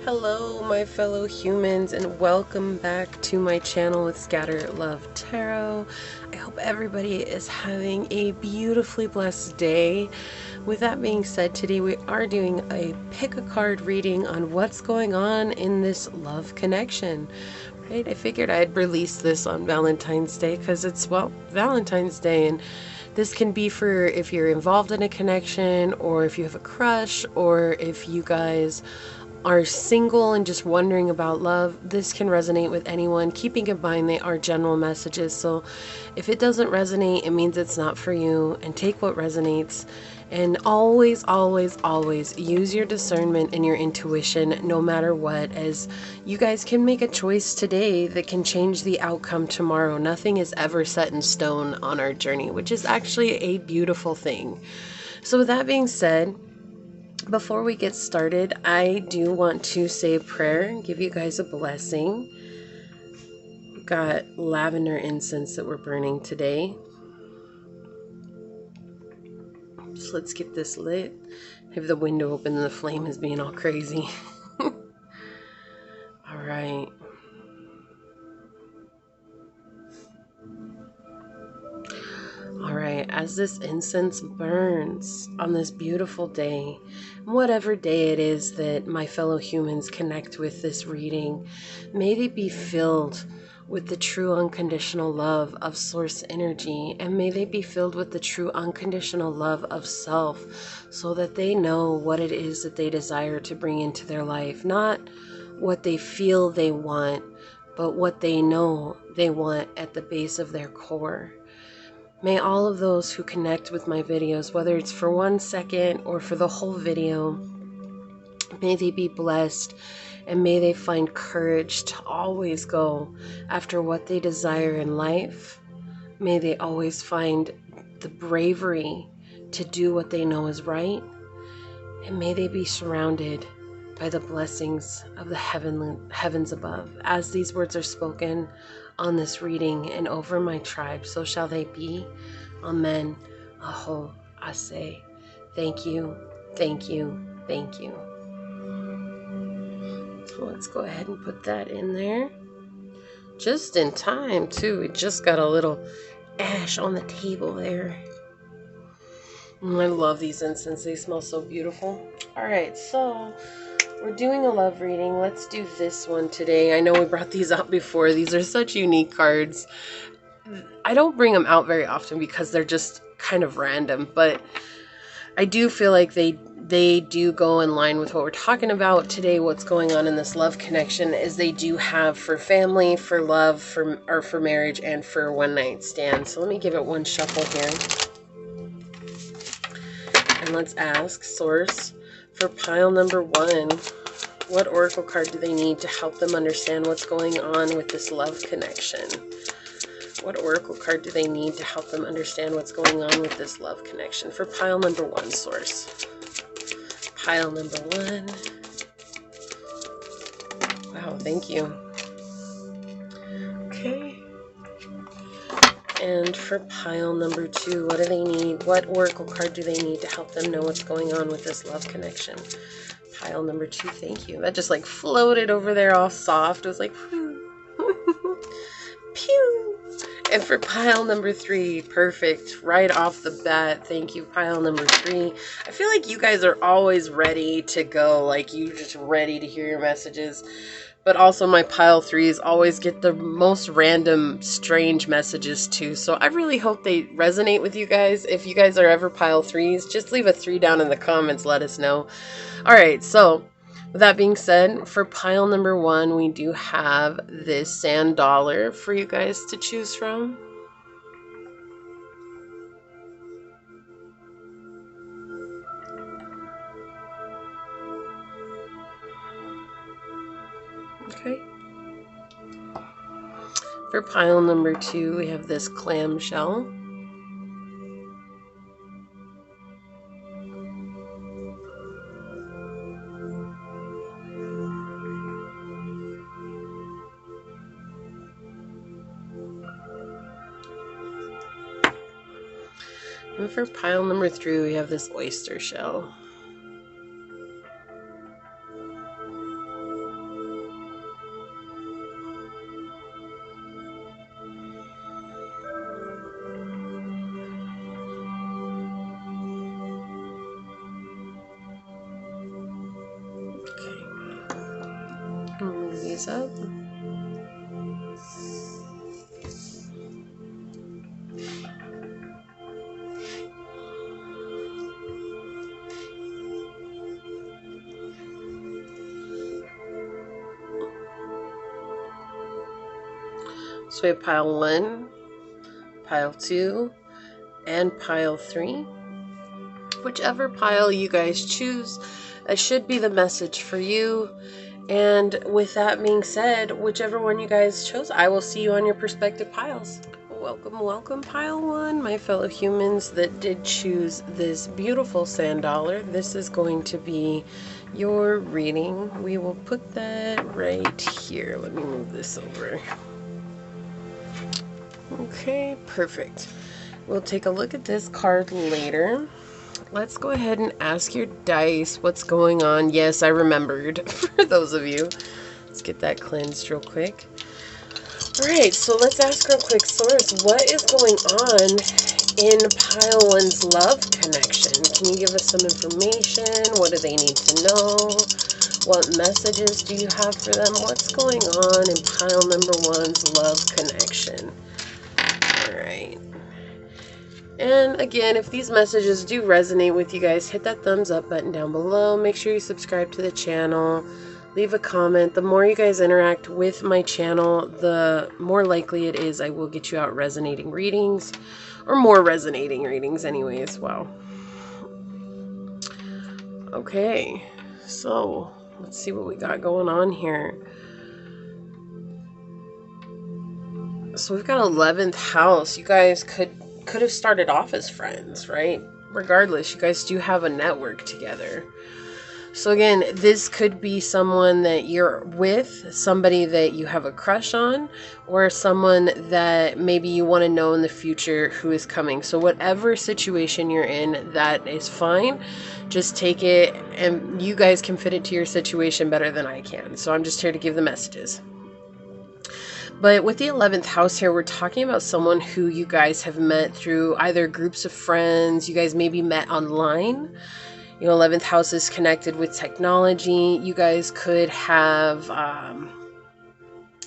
Hello, my fellow humans, and welcome back to my channel with Scatter Love Tarot. I hope everybody is having a beautifully blessed day. With that being said, today we are doing a pick a card reading on what's going on in this love connection. Right? I figured I'd release this on Valentine's Day because it's, well, Valentine's Day, and this can be for if you're involved in a connection, or if you have a crush, or if you guys are single and just wondering about love. This can resonate with anyone. Keeping in mind they are general messages, so if it doesn't resonate, it means it's not for you, and take what resonates. And always, always, always use your discernment and your intuition no matter what, as you guys can make a choice today that can change the outcome tomorrow. Nothing is ever set in stone on our journey, which is actually a beautiful thing. So with that being said, before we get started, I do want to say a prayer and give you guys a blessing. We've got lavender incense that we're burning today. So let's get this lit. I have the window open and the flame is being all crazy. All right. All right, as this incense burns on this beautiful day, whatever day it is that my fellow humans connect with this reading, may they be filled with the true unconditional love of source energy, and may they be filled with the true unconditional love of self, so that they know what it is that they desire to bring into their life, not what they feel they want, but what they know they want at the base of their core. May all of those who connect with my videos, whether it's for 1 second or for the whole video, may they be blessed, and may they find courage to always go after what they desire in life. May they always find the bravery to do what they know is right, and may they be surrounded by the blessings of the heavens above. As these words are spoken on this reading and over my tribe, so shall they be. Amen. Aho, Ase. Thank you, thank you, thank you. So let's go ahead and put that in there. Just in time, too. We just got a little ash on the table there. I love these incense. They smell so beautiful. All right, so we're doing a love reading. Let's do this one today. I know we brought these out before. These are such unique cards. I don't bring them out very often because they're just kind of random, but I do feel like they do go in line with what we're talking about today. What's going on in this love connection is they do have for family, for love, for marriage, and for one night stand. So let me give it one shuffle here. And let's ask Source for pile number 1. What oracle card do they need to help them understand what's going on with this love connection? What oracle card do they need to help them understand what's going on with this love connection? For pile number 1, Source. Pile number 1. Wow, thank you. Okay. And for pile number 2, what do they need? What oracle card do they need to help them know what's going on with this love connection? Pile number 2, thank you. That just like floated over there all soft. It was like, pew. And for pile number 3, perfect. Right off the bat, thank you, pile number 3. I feel like you guys are always ready to go. Like, you're just ready to hear your messages. But also my pile 3s always get the most random, strange messages too. So I really hope they resonate with you guys. If you guys are ever pile 3s, just leave a 3 down in the comments. Let us know. All right, so with that being said, for pile number 1, we do have this sand dollar for you guys to choose from. Okay. For pile number 2, we have this clamshell. And for pile number 3, we have this oyster shell. face up. So we have pile 1, pile 2, and pile 3. Whichever pile you guys choose, that should be the message for you. And with that being said, whichever one you guys chose, I will see you on your respective piles. Welcome, welcome, pile 1, my fellow humans that did choose this beautiful sand dollar. This is going to be your reading. We will put that right here. Let me move this over. Okay, perfect. We'll take a look at this card later. Let's go ahead and ask your dice what's going on. Yes, I remembered for those of you. Let's get that cleansed real quick. Alright, so let's ask our quick source. What is going on in pile 1's love connection? Can you give us some information? What do they need to know? What messages do you have for them? What's going on in pile number 1's love connection? Alright. And again, if these messages do resonate with you guys, hit that thumbs up button down below. Make sure you subscribe to the channel. Leave a comment. The more you guys interact with my channel, the more likely it is I will get you out resonating readings, or more resonating readings anyway as well. Okay, so let's see what we got going on here. So we've got 11th house. You guys could have started off as friends, right? Regardless, you guys do have a network together. So again, this could be someone that you're with, somebody that you have a crush on, or someone that maybe you want to know in the future who is coming. So whatever situation you're in, that is fine. Just take it, and you guys can fit it to your situation better than I can. So I'm just here to give the messages. But with the 11th house here, we're talking about someone who you guys have met through either groups of friends, you guys maybe met online. You know, 11th house is connected with technology. You guys could have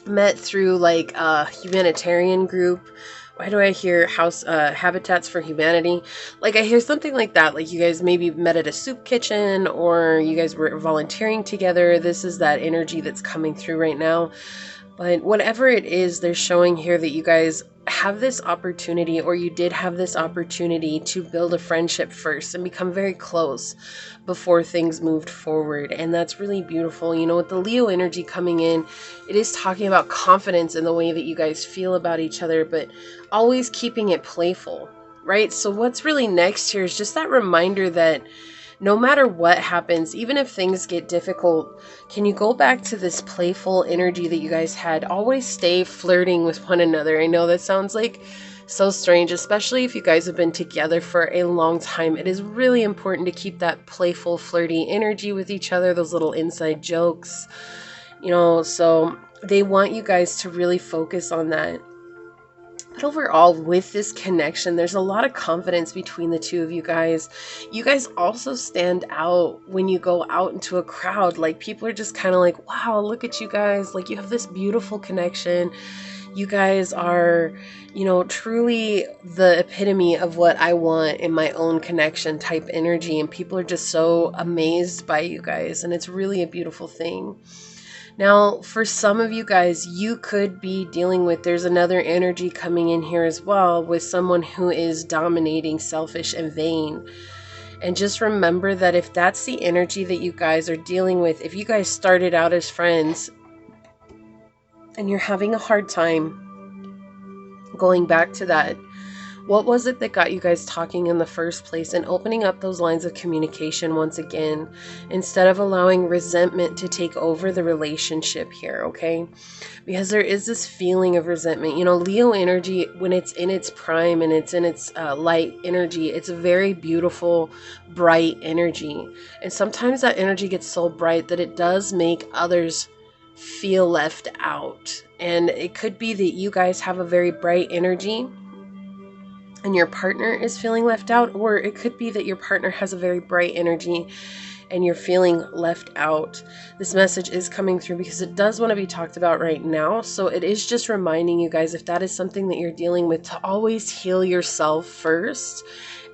met through like a humanitarian group. Why do I hear Habitats for Humanity? Like I hear something like that. Like you guys maybe met at a soup kitchen, or you guys were volunteering together. This is that energy that's coming through right now. But whatever it is, they're showing here that you guys have this opportunity, or you did have this opportunity to build a friendship first and become very close before things moved forward. And that's really beautiful. You know, with the Leo energy coming in, it is talking about confidence in the way that you guys feel about each other, but always keeping it playful, right? So what's really next here is just that reminder that no matter what happens, even if things get difficult, can you go back to this playful energy that you guys had? Always stay flirting with one another. I know that sounds like so strange, especially if you guys have been together for a long time. It is really important to keep that playful, flirty energy with each other, those little inside jokes, you know, so they want you guys to really focus on that. But overall, with this connection, there's a lot of confidence between the two of you guys. You guys also stand out when you go out into a crowd. Like people are just kind of like, wow, look at you guys. Like you have this beautiful connection. You guys are, you know, truly the epitome of what I want in my own connection type energy. And people are just so amazed by you guys. And it's really a beautiful thing. Now, for some of you guys, you could be dealing with, there's another energy coming in here as well with someone who is dominating, selfish, and vain. And just remember that if that's the energy that you guys are dealing with, if you guys started out as friends and you're having a hard time going back to that, what was it that got you guys talking in the first place and opening up those lines of communication once again, instead of allowing resentment to take over the relationship here, okay? Because there is this feeling of resentment. You know, Leo energy, when it's in its prime and it's in its light energy, it's a very beautiful, bright energy. And sometimes that energy gets so bright that it does make others feel left out. And it could be that you guys have a very bright energy and your partner is feeling left out, or it could be that your partner has a very bright energy and you're feeling left out, this message is coming through because it does want to be talked about right now. So it is just reminding you guys, if that is something that you're dealing with, to always heal yourself first.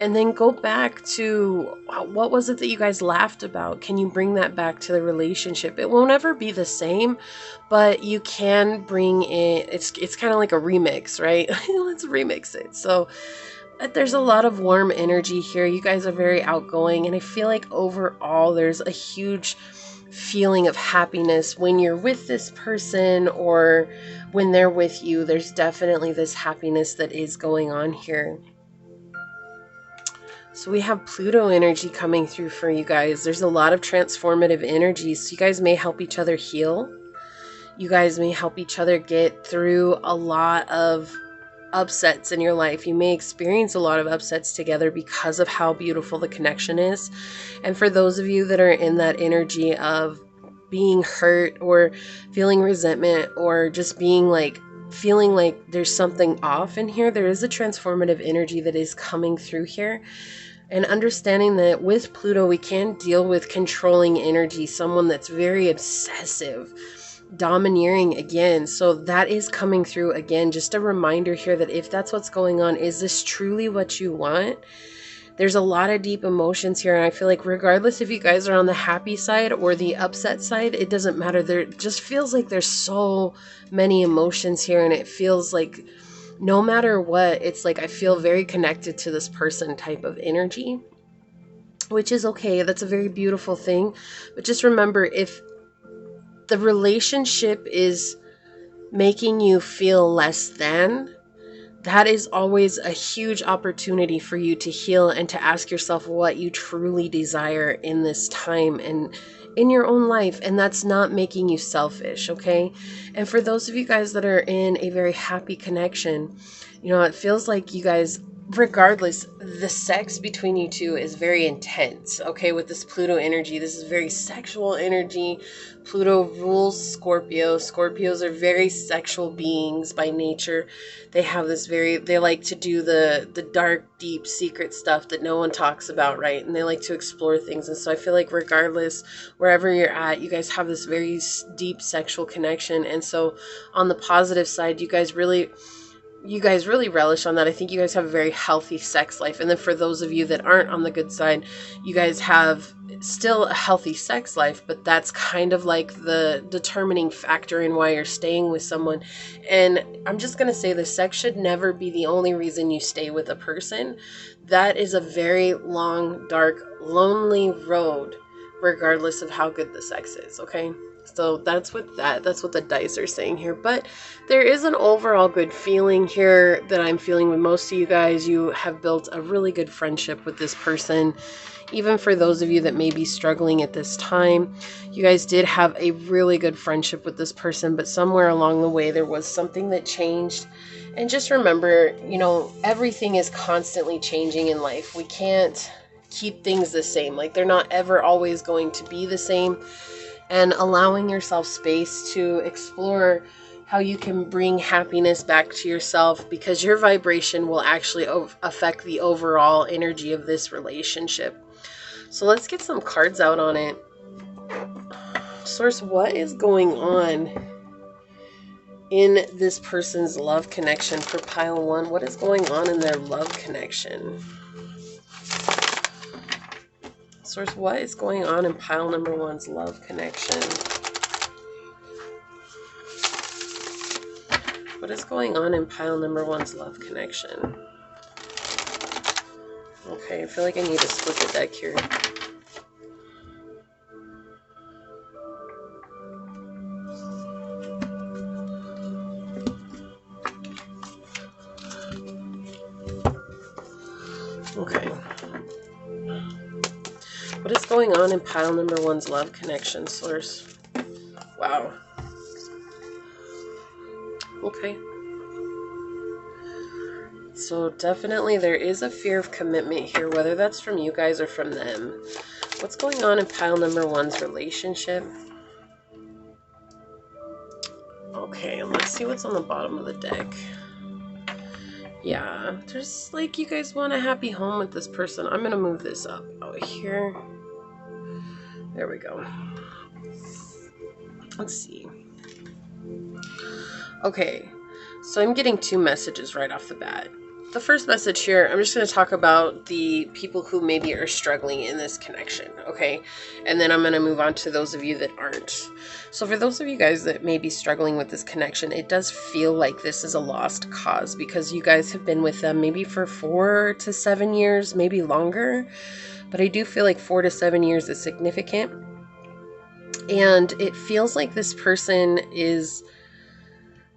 And then go back to, what was it that you guys laughed about? Can you bring that back to the relationship? It won't ever be the same, but you can bring in, it's kind of like a remix, right? Let's remix it. So there's a lot of warm energy here. You guys are very outgoing, and I feel like overall there's a huge feeling of happiness when you're with this person or when they're with you. There's definitely this happiness that is going on here. So we have Pluto energy coming through for you guys. There's a lot of transformative energy. So you guys may help each other heal. You guys may help each other get through a lot of upsets in your life. You may experience a lot of upsets together because of how beautiful the connection is. And for those of you that are in that energy of being hurt or feeling resentment or just being like, feeling like there's something off in here, there is a transformative energy that is coming through here. And understanding that with Pluto, we can deal with controlling energy, someone that's very obsessive, domineering again. So that is coming through again. Just a reminder here that if that's what's going on, is this truly what you want? There's a lot of deep emotions here, and I feel like regardless if you guys are on the happy side or the upset side, it doesn't matter. There just feels like there's so many emotions here, and it feels like no matter what, it's like I feel very connected to this person type of energy, which is okay. That's a very beautiful thing. But just remember, if the relationship is making you feel less than, that is always a huge opportunity for you to heal and to ask yourself what you truly desire in this time and in your own life. And that's not making you selfish, okay? And for those of you guys that are in a very happy connection, you know, it feels like you guys, regardless, the sex between you two is very intense, okay? With this Pluto energy, this is very sexual energy. Pluto rules Scorpio. Scorpios are very sexual beings by nature. They have this they like to do the dark, deep, secret stuff that no one talks about, right? And they like to explore things. And so I feel like regardless, wherever you're at, you guys have this very deep sexual connection. And so on the positive side, you guys really relish on that. I think you guys have a very healthy sex life. And then for those of you that aren't on the good side, you guys have still a healthy sex life, but that's kind of like the determining factor in why you're staying with someone. And I'm just going to say the sex should never be the only reason you stay with a person. That is a very long, dark, lonely road, regardless of how good the sex is, okay? So that's what the dice are saying here. But there is an overall good feeling here that I'm feeling with most of you guys. You have built a really good friendship with this person. Even for those of you that may be struggling at this time, you guys did have a really good friendship with this person, but somewhere along the way there was something that changed. And just remember, you know, everything is constantly changing in life. We can't keep things the same. Like, they're not ever always going to be the same. And allowing yourself space to explore how you can bring happiness back to yourself, because your vibration will actually affect the overall energy of this relationship. So let's get some cards out on it. Source, what is going on in this person's love connection for pile 1? What is going on in their love connection? Source, what is going on in pile number 1's love connection? What is going on in pile number 1's love connection? Okay, I feel like I need to split the deck here. Okay. What is going on in pile number 1's love connection, source? Wow. Okay. So definitely there is a fear of commitment here, whether that's from you guys or from them. What's going on in pile number 1's relationship? Okay, let's see what's on the bottom of the deck. Yeah, there's like, you guys want a happy home with this person. I'm going to move this up out here. There we go. Let's see. Okay, so I'm getting 2 messages right off the bat. The first message here, I'm just going to talk about the people who maybe are struggling in this connection, okay? And then I'm going to move on to those of you that aren't. So for those of you guys that may be struggling with this connection, it does feel like this is a lost cause because you guys have been with them maybe for 4 to 7 years, maybe longer. But I do feel like 4 to 7 years is significant. And it feels like this person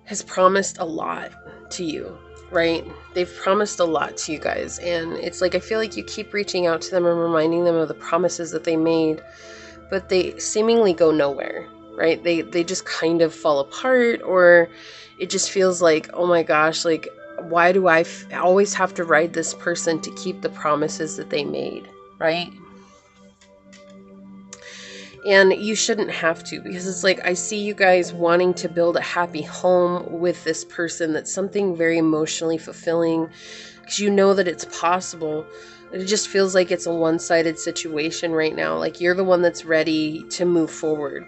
has promised a lot to you, right? They've promised a lot to you guys. And it's like, I feel like you keep reaching out to them and reminding them of the promises that they made, but they seemingly go nowhere, right? They just kind of fall apart, or it just feels like, oh my gosh, like, why do I always have to ride this person to keep the promises that they made, right? And you shouldn't have to, because it's like, I see you guys wanting to build a happy home with this person. That's something very emotionally fulfilling, because you know that it's possible. It just feels like it's a one-sided situation right now. Like, you're the one that's ready to move forward,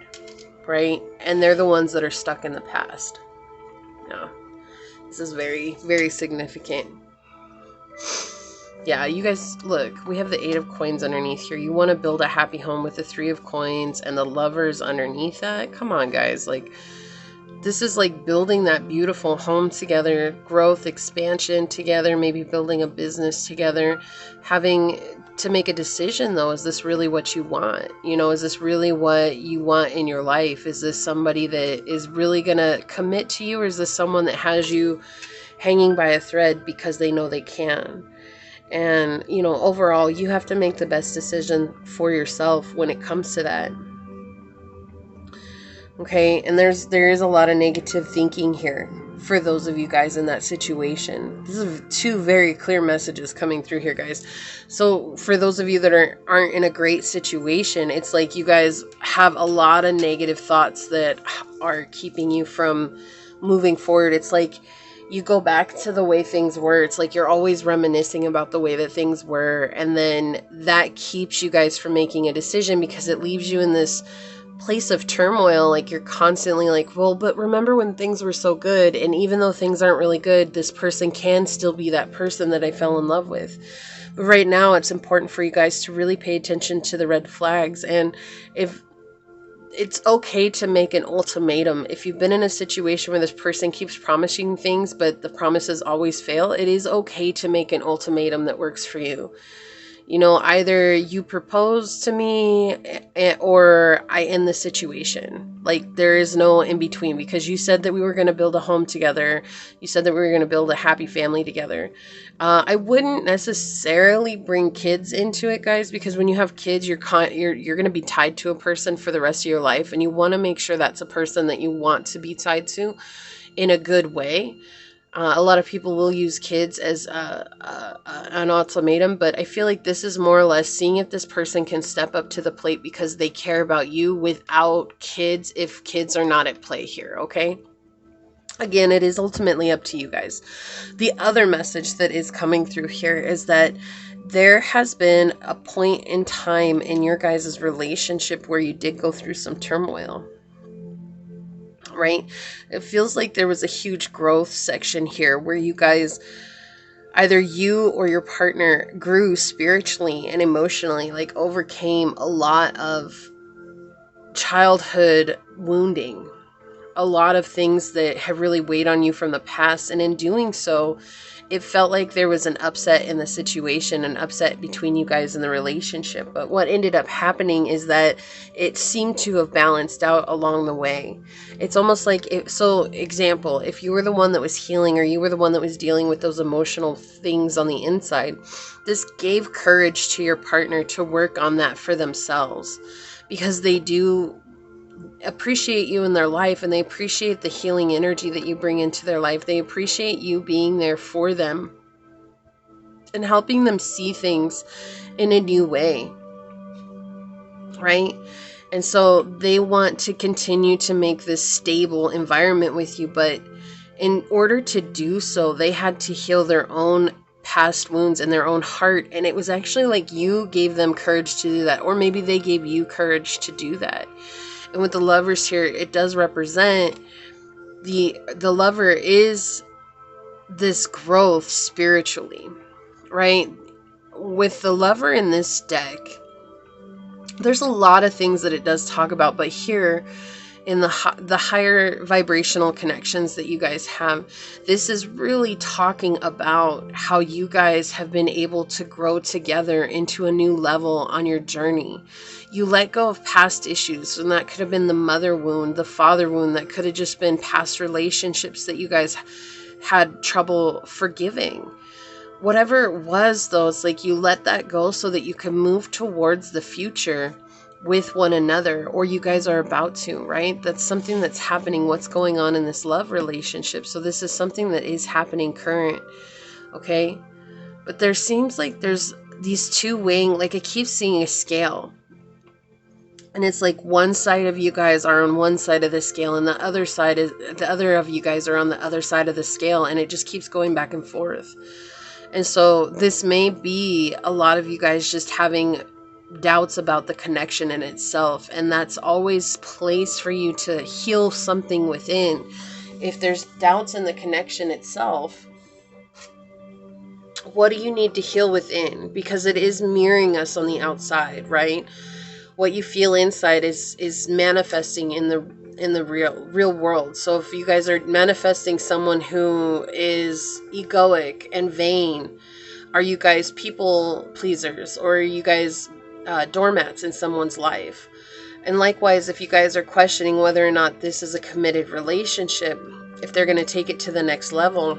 right? And they're the ones that are stuck in the past. Yeah. This is very, very significant. Yeah, you guys, look, we have the 8 of coins underneath here. You want to build a happy home with the 3 of coins and the lovers underneath that. Come on, guys. Like, this is like building that beautiful home together, growth, expansion together, maybe building a business together, having to make a decision, though. Is this really what you want? You know, is this really what you want in your life? Is this somebody that is really going to commit to you, or is this someone that has you hanging by a thread because they know they can? And, you know, overall, you have to make the best decision for yourself when it comes to that. Okay, and there is a lot of negative thinking here for those of you guys in that situation. This is 2 very clear messages coming through here, guys. So for those of you that aren't in a great situation, it's like you guys have a lot of negative thoughts that are keeping you from moving forward. It's like you go back to the way things were. It's like you're always reminiscing about the way that things were. And then that keeps you guys from making a decision, because it leaves you in this place of turmoil. Like, you're constantly like, well, but remember when things were so good? And even though things aren't really good, this person can still be that person that I fell in love with. But right now, it's important for you guys to really pay attention to the red flags. And if it's okay to make an ultimatum. If you've been in a situation where this person keeps promising things, but the promises always fail, it is okay to make an ultimatum that works for you. You know, either you propose to me or I end the situation. Like, there is no in between, because you said that we were going to build a home together. You said that we were going to build a happy family together. I wouldn't necessarily bring kids into it, guys, because when you have kids, you're going to be tied to a person for the rest of your life, and you want to make sure that's a person that you want to be tied to in a good way. A lot of people will use kids as an ultimatum, but I feel like this is more or less seeing if this person can step up to the plate because they care about you without kids, if kids are not at play here, okay? Again, it is ultimately up to you guys. The other message that is coming through here is that there has been a point in time in your guys' relationship where you did go through some turmoil. Right? It feels like there was a huge growth section here where you guys, either you or your partner, grew spiritually and emotionally, like overcame a lot of childhood wounding, a lot of things that have really weighed on you from the past. And in doing so, it felt like there was an upset in the situation, an upset between you guys in the relationship. But what ended up happening is that it seemed to have balanced out along the way. It's almost like, example, if you were the one that was healing, or you were the one that was dealing with those emotional things on the inside, this gave courage to your partner to work on that for themselves, because they do appreciate you in their life, and they appreciate the healing energy that you bring into their life. They appreciate you being there for them and helping them see things in a new way, right? And so they want to continue to make this stable environment with you, but in order to do so, they had to heal their own past wounds in their own heart. And it was actually like you gave them courage to do that, or maybe they gave you courage to do that. And with the Lovers here, it does represent the Lover is this growth spiritually, right? With the Lover in this deck, there's a lot of things that it does talk about, but here in the higher vibrational connections that you guys have, this is really talking about how you guys have been able to grow together into a new level on your journey. You let go of past issues, and that could have been the mother wound, the father wound, that could have just been past relationships that you guys had trouble forgiving. Whatever it was, though, it's like you let that go so that you can move towards the future with one another, or you guys are about to, right? That's something that's happening. What's going on in this love relationship? So this is something that is happening current, okay? But there seems like there's these two weighing, like I keep seeing a scale. And it's like one side of you guys are on one side of the scale, and the other of you guys are on the other side of the scale, and it just keeps going back and forth. And so this may be a lot of you guys just having doubts about the connection in itself, and that's always place for you to heal something within. If there's doubts in the connection itself, what do you need to heal within? Because it is mirroring us on the outside, right? What you feel inside is manifesting in the real world. So if you guys are manifesting someone who is egoic and vain, are you guys people pleasers, or are you guys doormats in someone's life? And likewise, if you guys are questioning whether or not this is a committed relationship, if they're going to take it to the next level,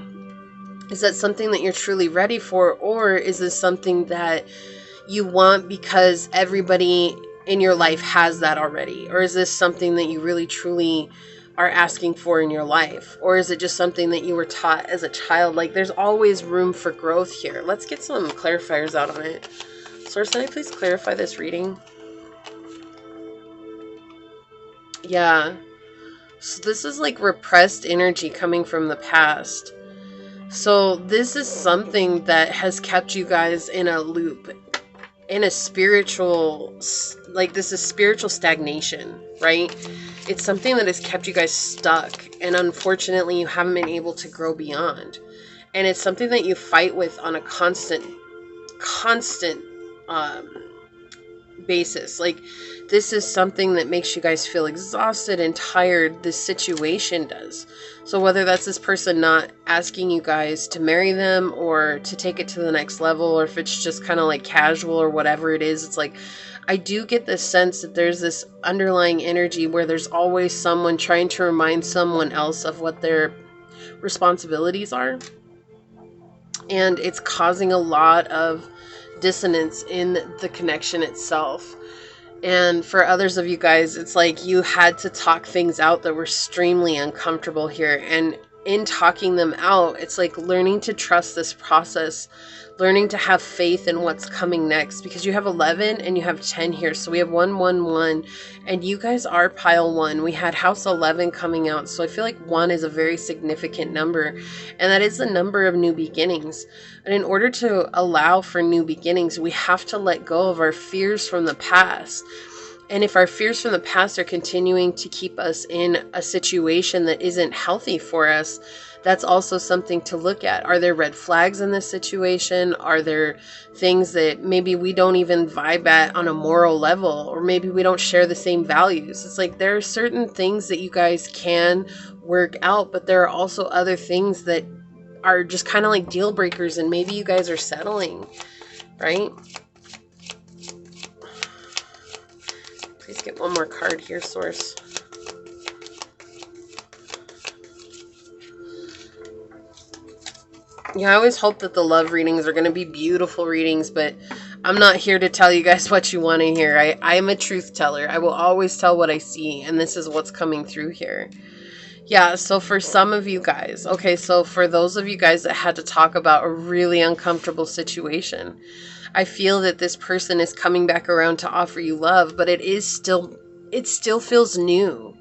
is that something that you're truly ready for, or is this something that you want because everybody in your life has that already? Or is this something that you really truly are asking for in your life? Or is it just something that you were taught as a child? Like, there's always room for growth here. Let's get some clarifiers out on it. Source, can I please clarify this reading? Yeah. So this is like repressed energy coming from the past. So this is something that has kept you guys in a loop, in a spiritual, like this is spiritual stagnation, right? It's something that has kept you guys stuck, and unfortunately you haven't been able to grow beyond. And it's something that you fight with on a constant basis. Like, this is something that makes you guys feel exhausted and tired. This situation does. So whether that's this person not asking you guys to marry them or to take it to the next level, or if it's just kind of like casual or whatever it is, it's like, I do get this sense that there's this underlying energy where there's always someone trying to remind someone else of what their responsibilities are. And it's causing a lot of dissonance in the connection itself. And for others of you guys, it's like you had to talk things out that were extremely uncomfortable here. And in talking them out, it's like learning to trust this process, learning to have faith in what's coming next, because you have 11 and you have 10 here. So we have 1, 1, 1, and you guys are pile 1. We had house 11 coming out. So I feel like 1 is a very significant number, and that is the number of new beginnings. And in order to allow for new beginnings, we have to let go of our fears from the past. And if our fears from the past are continuing to keep us in a situation that isn't healthy for us, that's also something to look at. Are there red flags in this situation? Are there things that maybe we don't even vibe at on a moral level, or maybe we don't share the same values? It's like there are certain things that you guys can work out, but there are also other things that are just kind of like deal breakers, and maybe you guys are settling, right? Please get one more card here, Source. Yeah, I always hope that the love readings are going to be beautiful readings, but I'm not here to tell you guys what you want to hear. I'm a truth teller. I will always tell what I see, and this is what's coming through here. Yeah, so for some of you guys, okay, so for those of you guys that had to talk about a really uncomfortable situation, I feel that this person is coming back around to offer you love, but it still feels new.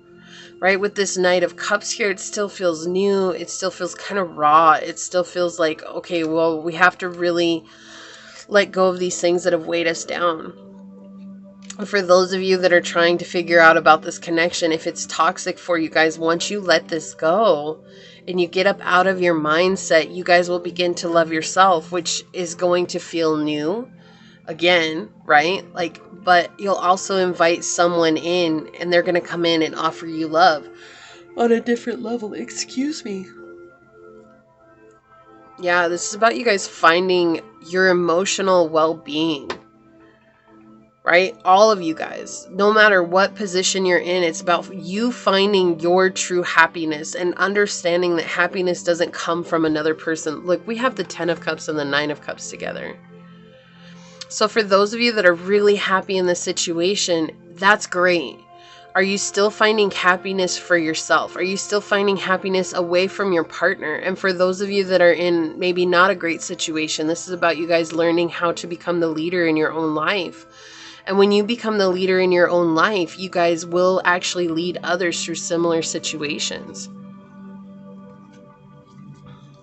right? With this Knight of Cups here, it still feels new. It still feels kind of raw. It still feels like, okay, well, we have to really let go of these things that have weighed us down. For those of you that are trying to figure out about this connection, if it's toxic for you guys, once you let this go and you get up out of your mindset, you guys will begin to love yourself, which is going to feel new again, right? Like, but you'll also invite someone in and they're going to come in and offer you love on a different level. Excuse me. Yeah, this is about you guys finding your emotional well-being. Right? All of you guys, no matter what position you're in, it's about you finding your true happiness and understanding that happiness doesn't come from another person. Look, we have the 10 of Cups and the 9 of Cups together. So for those of you that are really happy in this situation, that's great. Are you still finding happiness for yourself? Are you still finding happiness away from your partner? And for those of you that are in maybe not a great situation, this is about you guys learning how to become the leader in your own life. And when you become the leader in your own life, you guys will actually lead others through similar situations.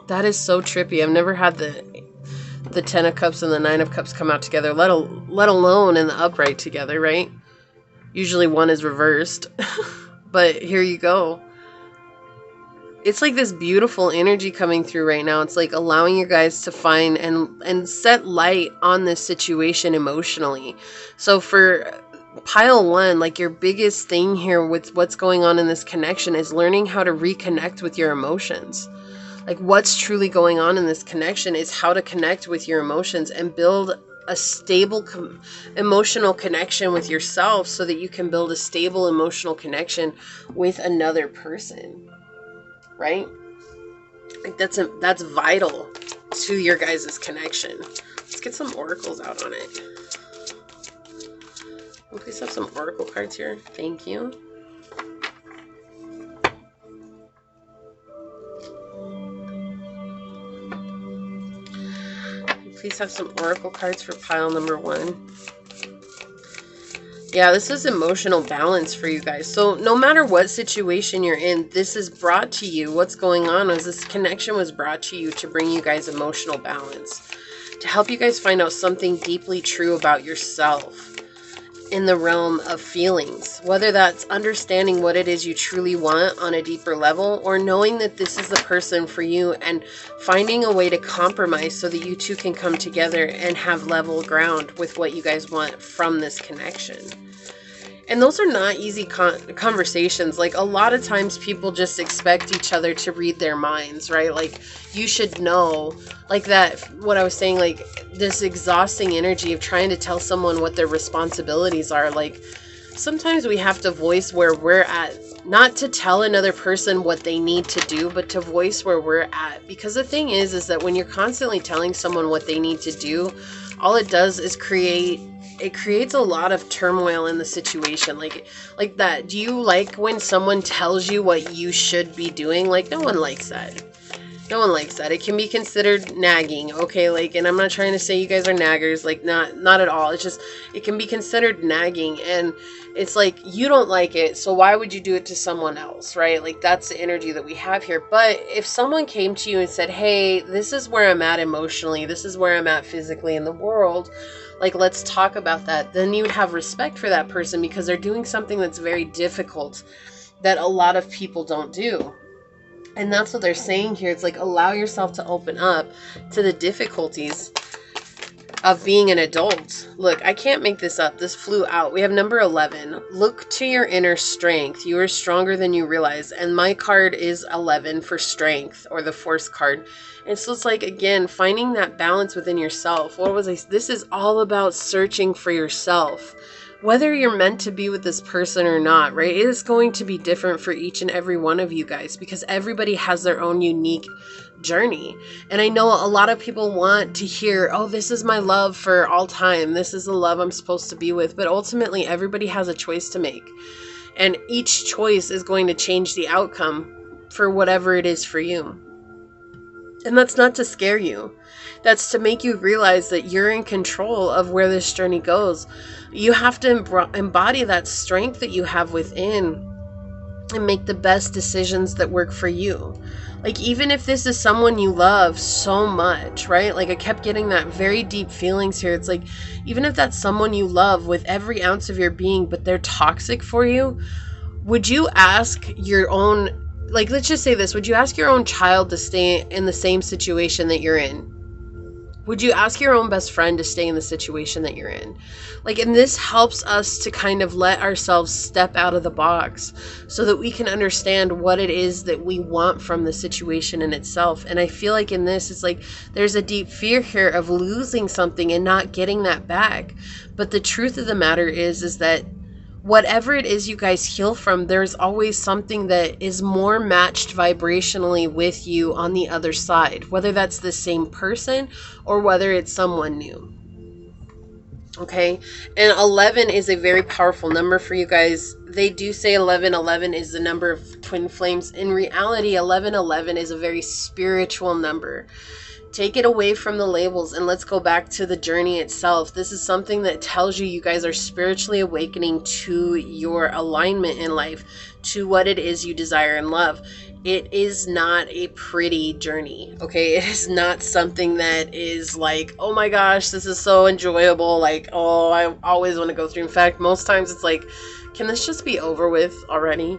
That is so trippy. I've never had the 10 of Cups and the 9 of Cups come out together, let alone in the upright together, right? Usually one is reversed. But here you go. It's like this beautiful energy coming through right now. It's like allowing you guys to find and set light on this situation emotionally. So for pile 1, like your biggest thing here with what's going on in this connection is learning how to reconnect with your emotions. Like what's truly going on in this connection is how to connect with your emotions and build a stable emotional connection with yourself so that you can build a stable emotional connection with another person. Right? Like that's vital to your guys' connection. Let's get some oracles out on it. Can we please have some oracle cards here? Thank you. Please have some oracle cards for pile number 1. Yeah, this is emotional balance for you guys. So no matter what situation you're in, this is brought to you. What's going on is this connection was brought to you to bring you guys emotional balance, to help you guys find out something deeply true about yourself in the realm of feelings, whether that's understanding what it is you truly want on a deeper level, or knowing that this is the person for you and finding a way to compromise so that you two can come together and have level ground with what you guys want from this connection. And those are not easy conversations. Like a lot of times people just expect each other to read their minds, right? Like you should know, like that, what I was saying, like this exhausting energy of trying to tell someone what their responsibilities are. Like sometimes we have to voice where we're at, not to tell another person what they need to do, but to voice where we're at. Because the thing is that when you're constantly telling someone what they need to do, all it does is creates a lot of turmoil in the situation. Like that. Do you like when someone tells you what you should be doing? Like no one likes that. No one likes that. It can be considered nagging, okay? Like, and I'm not trying to say you guys are naggers, like not at all. It's just, it can be considered nagging, and it's like, you don't like it, so why would you do it to someone else, right? Like, that's the energy that we have here. But if someone came to you and said, hey, this is where I'm at emotionally, this is where I'm at physically in the world, like, let's talk about that, then you would have respect for that person because they're doing something that's very difficult that a lot of people don't do. And that's what they're saying here. It's like, allow yourself to open up to the difficulties of being an adult. Look, I can't make this up. This flew out. We have number 11. Look to your inner strength. You are stronger than you realize. And my card is 11 for strength, or the Force card. And so it's like, again, finding that balance within yourself. What was I? This is all about searching for yourself. Whether you're meant to be with this person or not, right? It is going to be different for each and every one of you guys because everybody has their own unique journey. And I know a lot of people want to hear, oh, this is my love for all time. This is the love I'm supposed to be with. But ultimately, everybody has a choice to make. And each choice is going to change the outcome for whatever it is for you. And that's not to scare you. That's to make you realize that you're in control of where this journey goes. You have to embody that strength that you have within and make the best decisions that work for you. Like, even if this is someone you love so much, right? Like, I kept getting that very deep feelings here. It's like, even if that's someone you love with every ounce of your being, but they're toxic for you, would you ask your own, like, let's just say this, would you ask your own child to stay in the same situation that you're in? Would you ask your own best friend to stay in the situation that you're in? Like, and this helps us to kind of let ourselves step out of the box so that we can understand what it is that we want from the situation in itself. And I feel like in this, it's like there's a deep fear here of losing something and not getting that back. But the truth of the matter is that whatever it is you guys heal from, there's always something that is more matched vibrationally with you on the other side, whether that's the same person or whether it's someone new. Okay, and 11 is a very powerful number for you guys. They do say 1111 is the number of twin flames. In reality, 1111 is a very spiritual number. Take it away from the labels and let's go back to the journey itself. This is something that tells you guys are spiritually awakening to your alignment in life, to what it is you desire and love. It is not a pretty journey, okay? It is not something that is like, oh my gosh, this is so enjoyable. Like, oh, I always want to go through. In fact, most times it's like, can this just be over with already?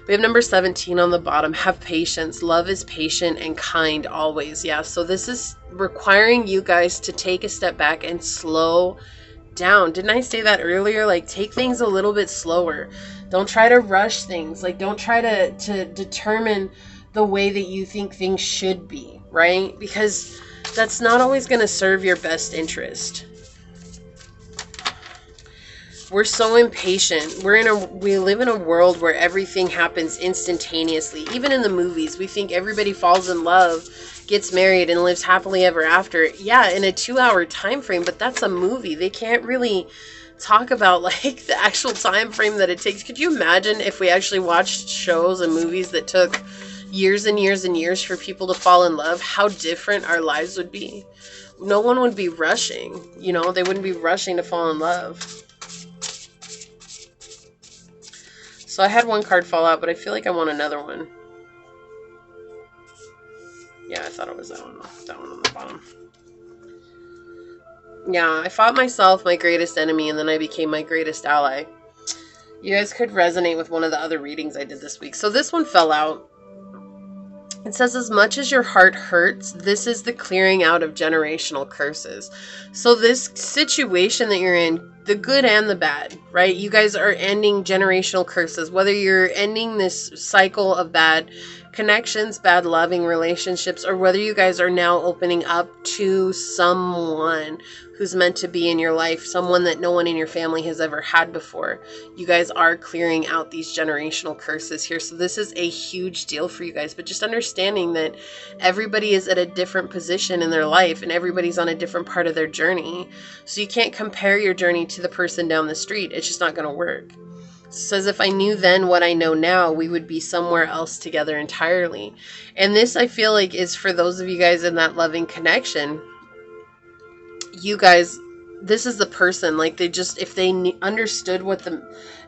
We have number 17 on the bottom. Have patience. Love is patient and kind always. Yeah, so this is requiring you guys to take a step back and slow down. Didn't I say that earlier? Like, take things a little bit slower. Don't try to rush things. Like, don't try to determine the way that you think things should be, right? Because that's not always going to serve your best interest. We're so impatient. We live in a world where everything happens instantaneously. Even in the movies, we think everybody falls in love, gets married, and lives happily ever after. Yeah, in a 2-hour time frame, but that's a movie. They can't really talk about like the actual time frame that it takes. Could you imagine if we actually watched shows and movies that took years and years and years for people to fall in love? How different our lives would be. No one would be rushing, you know, they wouldn't be rushing to fall in love. So I had one card fall out, but I feel like I want another one. Yeah, I thought it was that one on the bottom. Yeah, I fought myself, my greatest enemy, and then I became my greatest ally. You guys could resonate with one of the other readings I did this week. So this one fell out. It says, as much as your heart hurts, this is the clearing out of generational curses. So this situation that you're in, the good and the bad, right? You guys are ending generational curses, whether you're ending this cycle of bad connections, bad loving relationships, or whether you guys are now opening up to someone who's meant to be in your life, someone that no one in your family has ever had before. You guys are clearing out these generational curses here. So this is a huge deal for you guys, but just understanding that everybody is at a different position in their life and everybody's on a different part of their journey. So you can't compare your journey to the person down the street. It's just not going to work. It says, if I knew then what I know now, we would be somewhere else together entirely. And this, I feel like, is for those of you guys in that loving connection. You guys, this is the person, like, they just, if they understood what the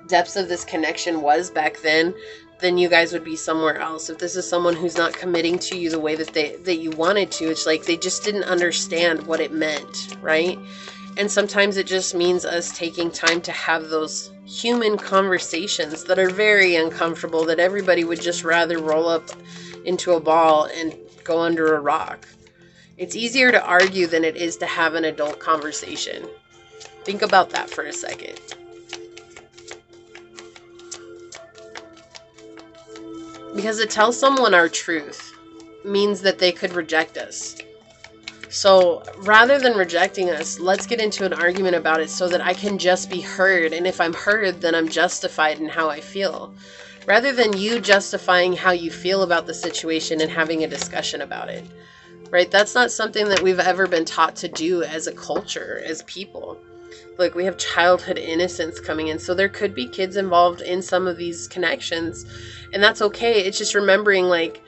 depths of this connection was back then you guys would be somewhere else. If this is someone who's not committing to you the way that you wanted to, it's like they just didn't understand what it meant, right? And sometimes it just means us taking time to have those human conversations that are very uncomfortable, that everybody would just rather roll up into a ball and go under a rock. It's easier to argue than it is to have an adult conversation. Think about that for a second. Because to tell someone our truth means that they could reject us. So rather than rejecting us, let's get into an argument about it so that I can just be heard. And if I'm heard, then I'm justified in how I feel. Rather than you justifying how you feel about the situation and having a discussion about it. Right? That's not something that we've ever been taught to do as a culture, as people. Like, we have childhood innocence coming in. So there could be kids involved in some of these connections. And that's okay. It's just remembering, like,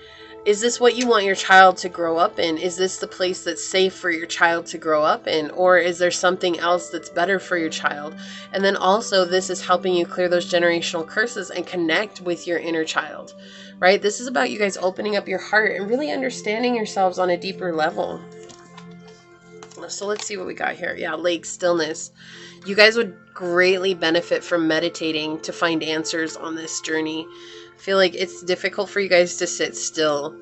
Is this what you want your child to grow up in? Is this the place that's safe for your child to grow up in? Or is there something else that's better for your child? And then also, this is helping you clear those generational curses and connect with your inner child, right? This is about you guys opening up your heart and really understanding yourselves on a deeper level. So let's see what we got here. Yeah, lake stillness. You guys would greatly benefit from meditating to find answers on this journey. I feel like it's difficult for you guys to sit still.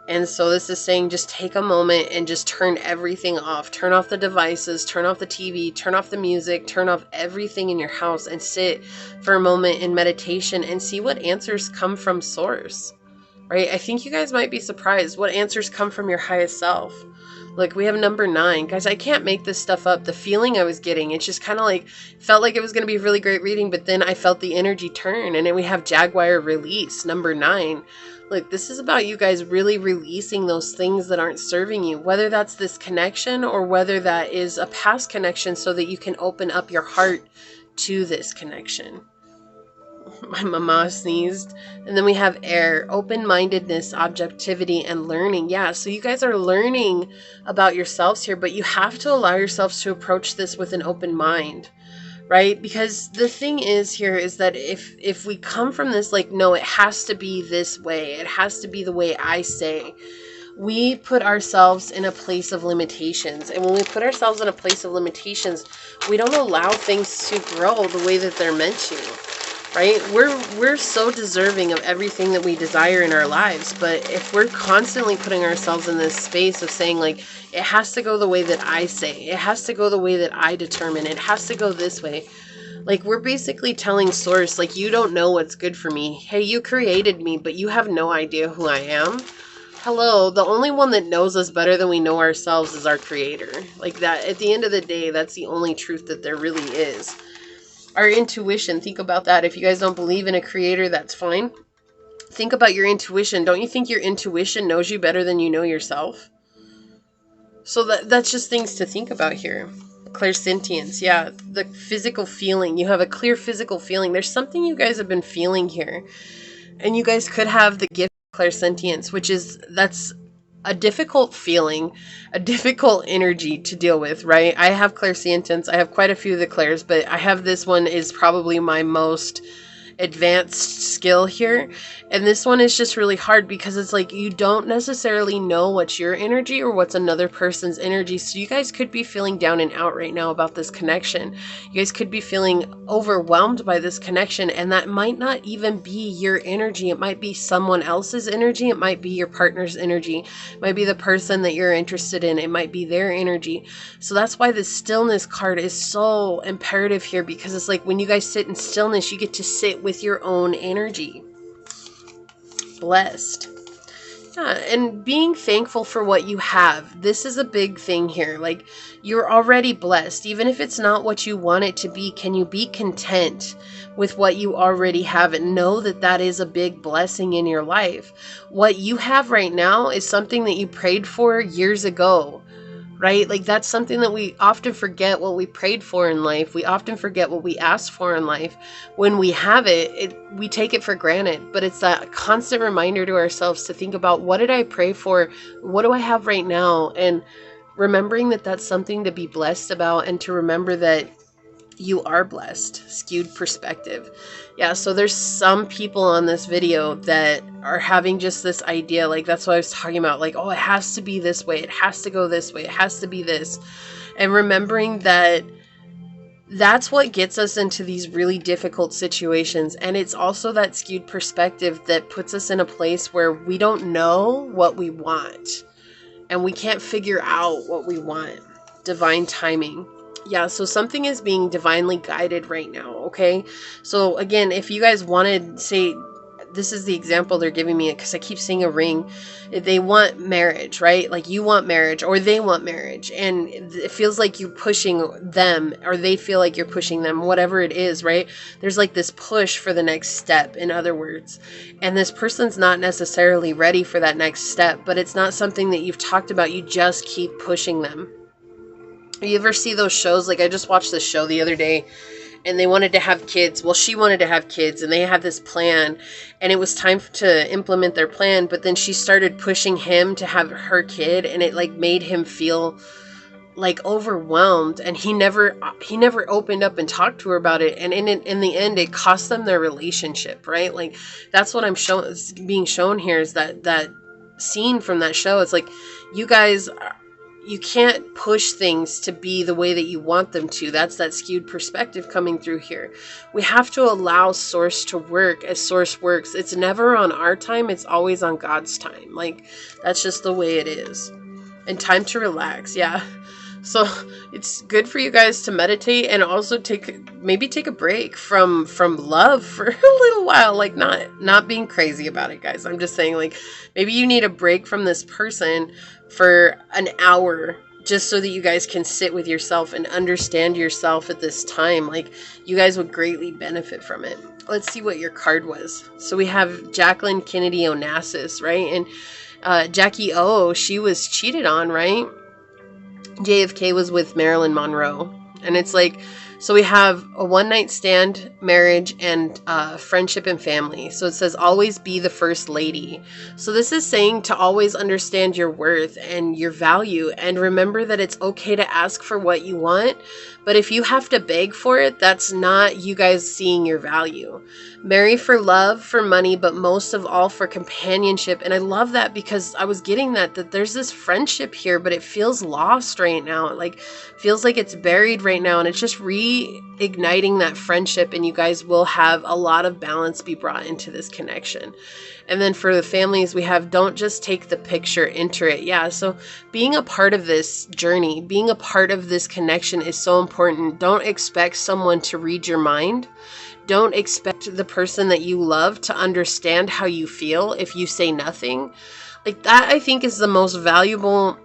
And so this is saying just take a moment and just turn everything off. Turn off the devices, turn off the TV, turn off the music, turn off everything in your house and sit for a moment in meditation and see what answers come from source, right? I think you guys might be surprised what answers come from your highest self. Like, we have number 9. Guys, I can't make this stuff up. The feeling I was getting, it's just kind of like, felt like it was going to be a really great reading, but then I felt the energy turn. And then we have Jaguar release, number 9. Look, this is about you guys really releasing those things that aren't serving you, whether that's this connection or whether that is a past connection so that you can open up your heart to this connection. My mama sneezed. And then we have air, open-mindedness, objectivity, and learning. Yeah, so you guys are learning about yourselves here, but you have to allow yourselves to approach this with an open mind, right? Because the thing is here is that if we come from this, like, no, it has to be this way, it has to be the way I say, we put ourselves in a place of limitations. And when we put ourselves in a place of limitations, we don't allow things to grow the way that they're meant to. Right? We're so deserving of everything that we desire in our lives. But if we're constantly putting ourselves in this space of saying, like, it has to go the way that I say, it has to go the way that I determine, it has to go this way. Like, we're basically telling source, like, you don't know what's good for me. Hey, you created me, but you have no idea who I am. Hello, the only one that knows us better than we know ourselves is our creator. Like, that, at the end of the day, that's the only truth that there really is. Our intuition, think about that. If you guys don't believe in a creator, that's fine. Think about your intuition. Don't you think your intuition knows you better than you know yourself? So that's just things to think about here. Clairsentience, yeah, the physical feeling. You have a clear physical feeling. There's something you guys have been feeling here. And you guys could have the gift of clairsentience, that's a difficult feeling, a difficult energy to deal with, right? I have clairsentience. I have quite a few of the clairs, but I have this one is probably my most advanced skill here. And this one is just really hard because it's like you don't necessarily know what's your energy or what's another person's energy. So you guys could be feeling down and out right now about this connection. You guys could be feeling overwhelmed by this connection, and that might not even be your energy. It might be someone else's energy. It might be your partner's energy. It might be the person that you're interested in. It might be their energy. So that's why the stillness card is so imperative here, because it's like when you guys sit in stillness, you get to sit with your own energy. Blessed. Yeah, and being thankful for what you have. This is a big thing here. Like, you're already blessed. Even if it's not what you want it to be, can you be content with what you already have and know that that is a big blessing in your life? What you have right now is something that you prayed for years ago. Right? Like, that's something that we often forget, what we prayed for in life. We often forget what we asked for in life. When we have it, we take it for granted. But it's that constant reminder to ourselves to think about, what did I pray for? What do I have right now? And remembering that that's something to be blessed about, and to remember that you are blessed. Skewed perspective. Yeah, so there's some people on this video that are having just this idea, like, that's what I was talking about, like, oh, it has to be this way, it has to go this way, it has to be this. And remembering that that's what gets us into these really difficult situations. And it's also that skewed perspective that puts us in a place where we don't know what we want, and we can't figure out what we want. Divine timing. Yeah, so something is being divinely guided right now, okay? So again, if you guys wanted, say, this is the example they're giving me, because I keep seeing a ring. They want marriage, right? Like, you want marriage, or they want marriage, and it feels like you're pushing them, or they feel like you're pushing them, whatever it is, right? There's like this push for the next step, in other words. And this person's not necessarily ready for that next step, but it's not something that you've talked about. You just keep pushing them. You ever see those shows? Like, I just watched this show the other day, and they wanted to have kids. Well, she wanted to have kids, and they had this plan, and it was time to implement their plan. But then she started pushing him to have her kid, and it like made him feel like overwhelmed, and he never opened up and talked to her about it, and in the end it cost them their relationship, right? Like that's what I'm being shown here, is that scene from that show. It's like, you guys, you can't push things to be the way that you want them to. That's that skewed perspective coming through here. We have to allow source to work as source works. It's never on our time, it's always on God's time. Like, that's just the way it is. And time to relax. Yeah. So it's good for you guys to meditate, and also maybe take a break from love for a little while. Like, not being crazy about it, guys. I'm just saying, like, maybe you need a break from this person for an hour, just so that you guys can sit with yourself and understand yourself at this time. Like, you guys would greatly benefit from it. Let's see what your card was. So we have Jacqueline Kennedy Onassis, right? And Jackie O, she was cheated on, right? JFK was with Marilyn Monroe. And it's like, so we have a one-night stand, marriage, and friendship and family. So it says, always be the first lady. So this is saying to always understand your worth and your value, and remember that it's okay to ask for what you want. But if you have to beg for it, that's not you guys seeing your value. Marry for love, for money, but most of all for companionship. And I love that, because I was getting that there's this friendship here, but it feels lost right now. It like feels like it's buried right now, and it's just reigniting that friendship, and you guys will have a lot of balance be brought into this connection. And then for the families, we have, don't just take the picture, enter it. Yeah, so being a part of this journey, being a part of this connection is so important. Don't expect someone to read your mind. Don't expect the person that you love to understand how you feel if you say nothing. Like, that, I think, is the most valuable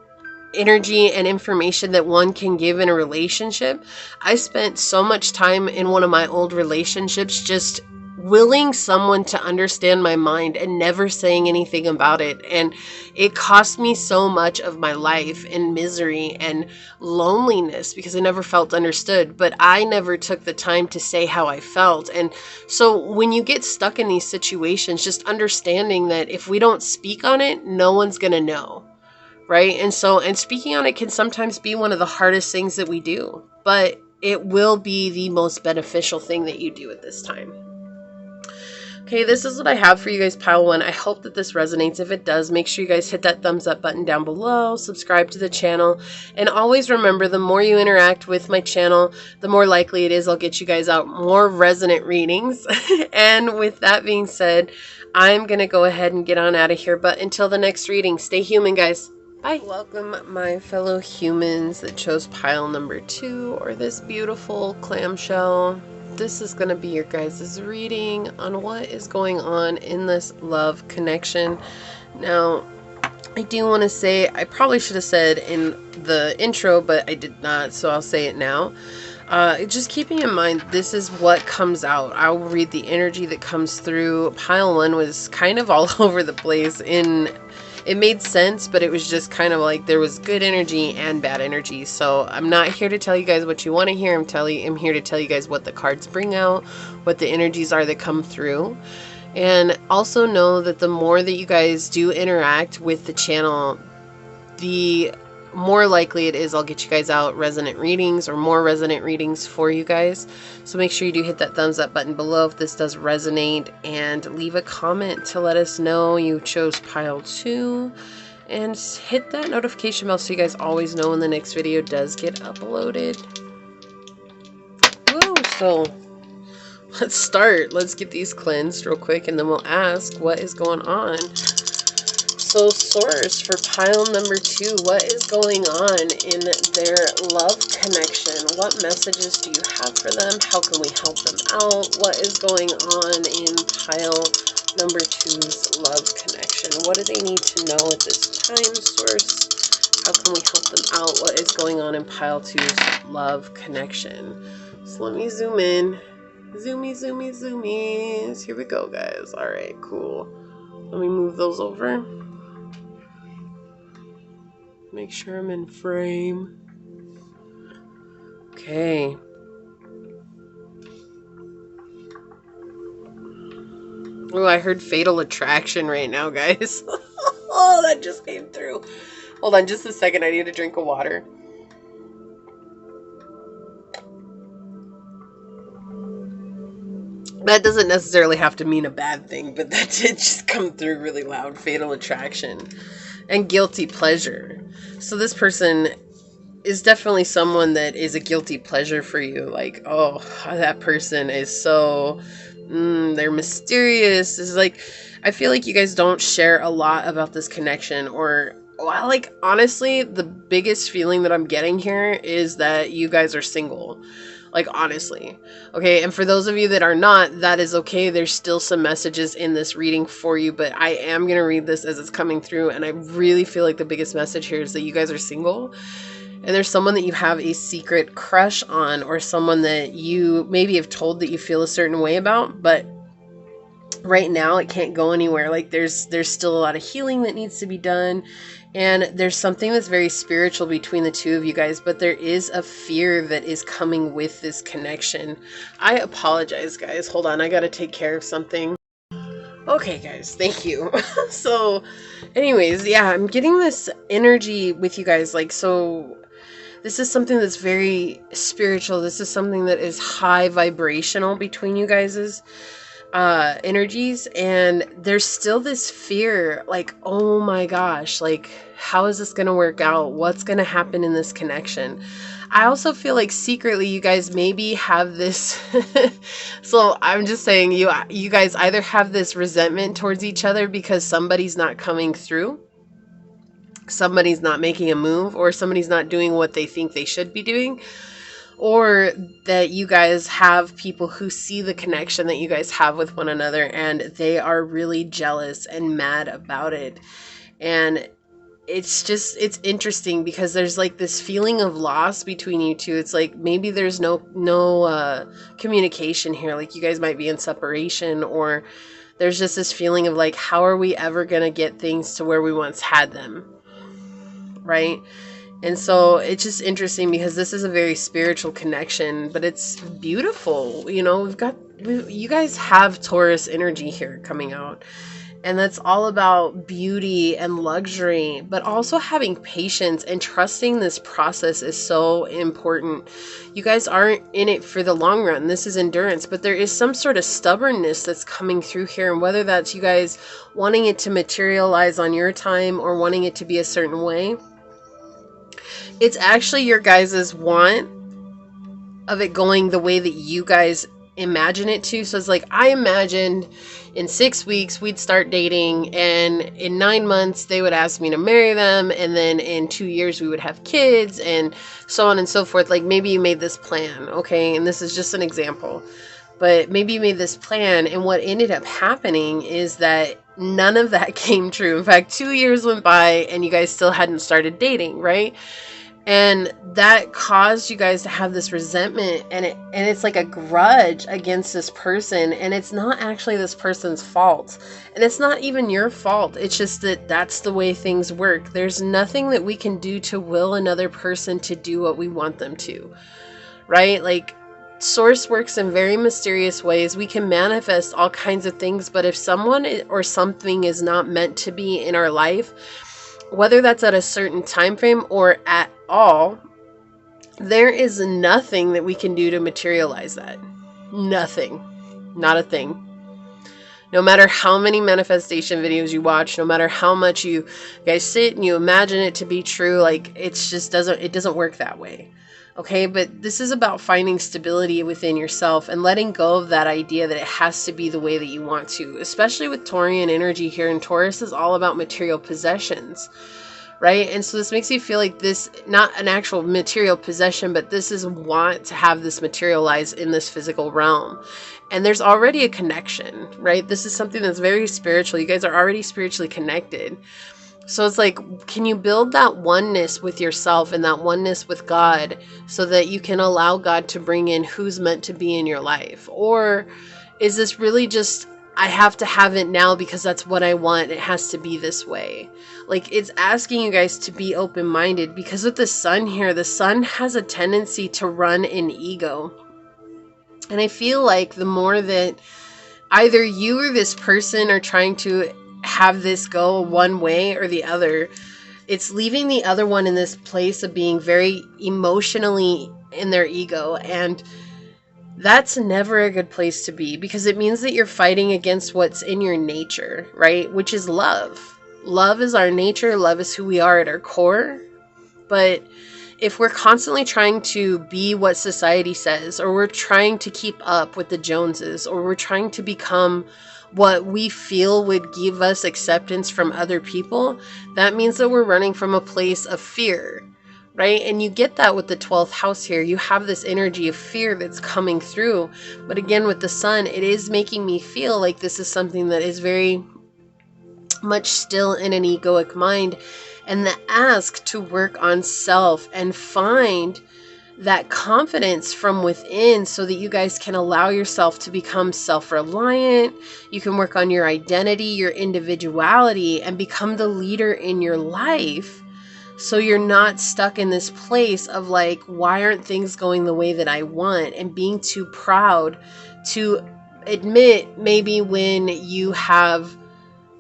energy and information that one can give in a relationship. I spent so much time in one of my old relationships just willing someone to understand my mind and never saying anything about it. And it cost me so much of my life and misery and loneliness, because I never felt understood, but I never took the time to say how I felt. And so when you get stuck in these situations, just understanding that if we don't speak on it, no one's going to know. Right? And speaking on it can sometimes be one of the hardest things that we do, but it will be the most beneficial thing that you do at this time. Okay, this is what I have for you guys, pile one. I hope that this resonates. If it does, make sure you guys hit that thumbs up button down below, subscribe to the channel, and always remember, the more you interact with my channel, the more likely it is I'll get you guys out more resonant readings. And with that being said, I'm going to go ahead and get on out of here. But until the next reading, stay human, guys. Bye. Welcome, my fellow humans that chose pile number 2, or this beautiful clamshell. This is going to be your guys' reading on what is going on in this love connection. Now, I do want to say, I probably should have said in the intro, but I did not, so I'll say it now. Just keeping in mind, this is what comes out. I'll read the energy that comes through. Pile 1 was kind of all over the place. It made sense, but it was just kind of like there was good energy and bad energy. So I'm not here to tell you guys what you want to hear. I'm here to tell you guys what the cards bring out, what the energies are that come through. And also know that the more that you guys do interact with the channel, the more likely it is I'll get you guys out resonant readings, or more resonant readings for you guys. So make sure you do hit that thumbs up button below if this does resonate, and leave a comment to let us know you chose pile 2, and hit that notification bell so you guys always know when the next video does get uploaded. Woo! So let's start. Let's get these cleansed real quick, and then we'll ask what is going on. So source for pile number 2, what is going on in their love connection? What messages do you have for them? How can we help them out? What is going on in pile number 2's love connection? What do they need to know at this time, source? How can we help them out? What is going on in pile 2's love connection? So let me zoom in. Zoomy, zoomy, zoomies. Here we go, guys. All right, cool. Let me move those over. Make sure I'm in frame. Okay. Oh, I heard fatal attraction right now, guys. Oh, that just came through. Hold on just a second. I need a drink of water. That doesn't necessarily have to mean a bad thing, but that did just come through really loud. Fatal attraction and guilty pleasure. So this person is definitely someone that is a guilty pleasure for you. Like, oh, that person is so, they're mysterious. It's like, I feel like you guys don't share a lot about this connection, or, well, like, honestly, the biggest feeling that I'm getting here is that you guys are single. Like, honestly. Okay, and for those of you that are not, that is okay. There's still some messages in this reading for you, but I am going to read this as it's coming through, and I really feel like the biggest message here is that you guys are single, and there's someone that you have a secret crush on, or someone that you maybe have told that you feel a certain way about, but right now it can't go anywhere. Like, there's still a lot of healing that needs to be done, and there's something that's very spiritual between the two of you guys, but there is a fear that is coming with this connection. I apologize, guys. Hold on, I gotta take care of something. Okay, guys, thank you. So, anyways, yeah, I'm getting this energy with you guys. Like, so this is something that's very spiritual. This is something that is high vibrational between you guys' energies, and there's still this fear, like, oh my gosh, like, how is this gonna work out? What's gonna happen in this connection? I also feel like secretly you guys maybe have this so I'm just saying, you guys either have this resentment towards each other because somebody's not coming through, somebody's not making a move, or somebody's not doing what they think they should be doing, or that you guys have people who see the connection that you guys have with one another and they are really jealous and mad about it. And it's interesting because there's like this feeling of loss between you two. It's like maybe there's no communication here. Like, you guys might be in separation, or there's just this feeling of like, how are we ever gonna get things to where we once had them, right? And so it's just interesting because this is a very spiritual connection, but it's beautiful. You know, you guys have Taurus energy here coming out, and that's all about beauty and luxury, but also having patience and trusting this process is so important. You guys aren't in it for the long run. This is endurance, but there is some sort of stubbornness that's coming through here. And whether that's you guys wanting it to materialize on your time or wanting it to be a certain way, it's actually your guys' want of it going the way that you guys imagine it to. So it's like, I imagined in 6 weeks we'd start dating, and in 9 months they would ask me to marry them, and then in 2 years we would have kids, and so on and so forth. Like, maybe you made this plan, okay, and this is just an example, but maybe you made this plan, and what ended up happening is that none of that came true. In fact, 2 years went by and you guys still hadn't started dating, right? And that caused you guys to have this resentment, and it's like a grudge against this person, and it's not actually this person's fault, and it's not even your fault. It's just that that's the way things work. There's nothing that we can do to will another person to do what we want them to, right? Like, Source works in very mysterious ways. We can manifest all kinds of things, but if someone or something is not meant to be in our life, whether that's at a certain time frame or at all, there is nothing that we can do to materialize that. Nothing. Not a thing. No matter how many manifestation videos you watch, no matter how much you guys sit and you imagine it to be true, like, it doesn't work that way. Okay, but this is about finding stability within yourself and letting go of that idea that it has to be the way that you want to, especially with Taurian energy here. And Taurus is all about material possessions, right? And so this makes you feel like this, not an actual material possession, but this is want to have this materialize in this physical realm. And there's already a connection, right? This is something that's very spiritual. You guys are already spiritually connected. So it's like, can you build that oneness with yourself and that oneness with God so that you can allow God to bring in who's meant to be in your life? Or is this really just, I have to have it now because that's what I want, it has to be this way? Like, it's asking you guys to be open-minded, because with the sun here, the sun has a tendency to run in ego. And I feel like the more that either you or this person are trying to have this go one way or the other. It's leaving the other one in this place of being very emotionally in their ego, and that's never a good place to be, because it means that you're fighting against what's in your nature, right? Which is love. Love is our nature. Love is who we are at our core. But if we're constantly trying to be what society says, or we're trying to keep up with the Joneses, or we're trying to become what we feel would give us acceptance from other people, that means that we're running from a place of fear, right? And you get that with the 12th house here. You have this energy of fear that's coming through. But again, with the sun, it is making me feel like this is something that is very much still in an egoic mind. And the ask to work on self and find that confidence from within so that you guys can allow yourself to become self-reliant. You can work on your identity, your individuality, and become the leader in your life. So you're not stuck in this place of like, why aren't things going the way that I want? And being too proud to admit maybe when you have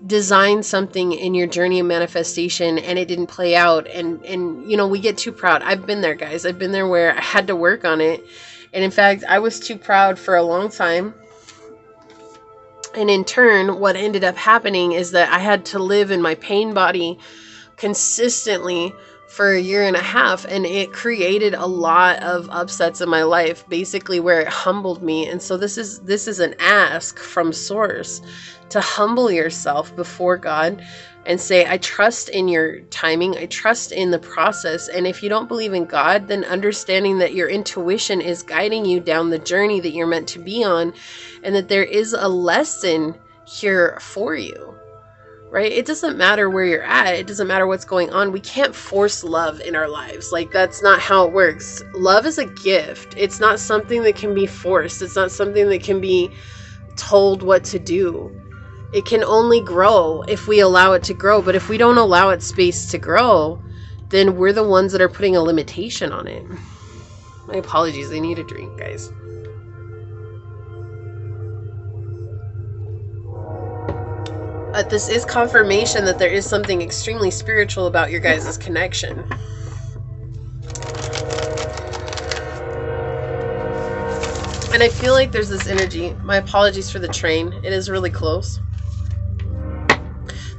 designed something in your journey of manifestation and it didn't play out, and you know, we get too proud. I've been there, guys. I've been there where I had to work on it, and in fact I was too proud for a long time, and in turn what ended up happening is that I had to live in my pain body consistently for a year and a half, and it created a lot of upsets in my life, basically, where it humbled me. And so this is an ask from source to humble yourself before God and say, I trust in your timing. I trust in the process. And if you don't believe in God, then understanding that your intuition is guiding you down the journey that you're meant to be on, and that there is a lesson here for you, right? It doesn't matter where you're at. It doesn't matter what's going on. We can't force love in our lives. Like, that's not how it works. Love is a gift. It's not something that can be forced. It's not something that can be told what to do. It can only grow if we allow it to grow. But if we don't allow it space to grow, then we're the ones that are putting a limitation on it. My apologies. I need a drink, guys. This is confirmation that there is something extremely spiritual about your guys' connection. And I feel like there's this energy. My apologies for the train. It is really close.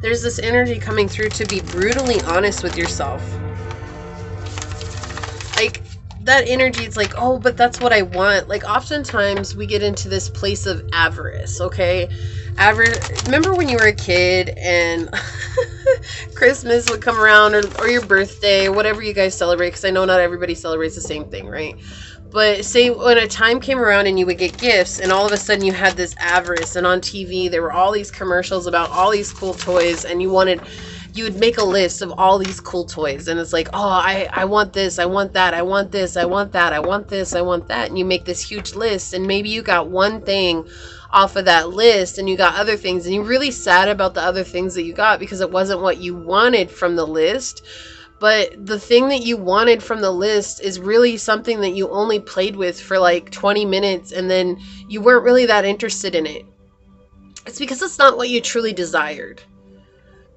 There's this energy coming through to be brutally honest with yourself. Like, that energy, it's like, oh, but that's what I want. Like, oftentimes we get into this place of avarice, okay? Remember when you were a kid and Christmas would come around, or your birthday, whatever you guys celebrate, because I know not everybody celebrates the same thing, right? But say when a time came around and you would get gifts, and all of a sudden you had this avarice, and on TV there were all these commercials about all these cool toys, and you would make a list of all these cool toys, and it's like, oh, I want this, I want that, I want this, I want that, I want this, I want that, and you make this huge list, and maybe you got one thing off of that list, and you got other things, and you're really sad about the other things that you got because it wasn't what you wanted from the list. But the thing that you wanted from the list is really something that you only played with for like 20 minutes, and then you weren't really that interested in it. It's because it's not what you truly desired,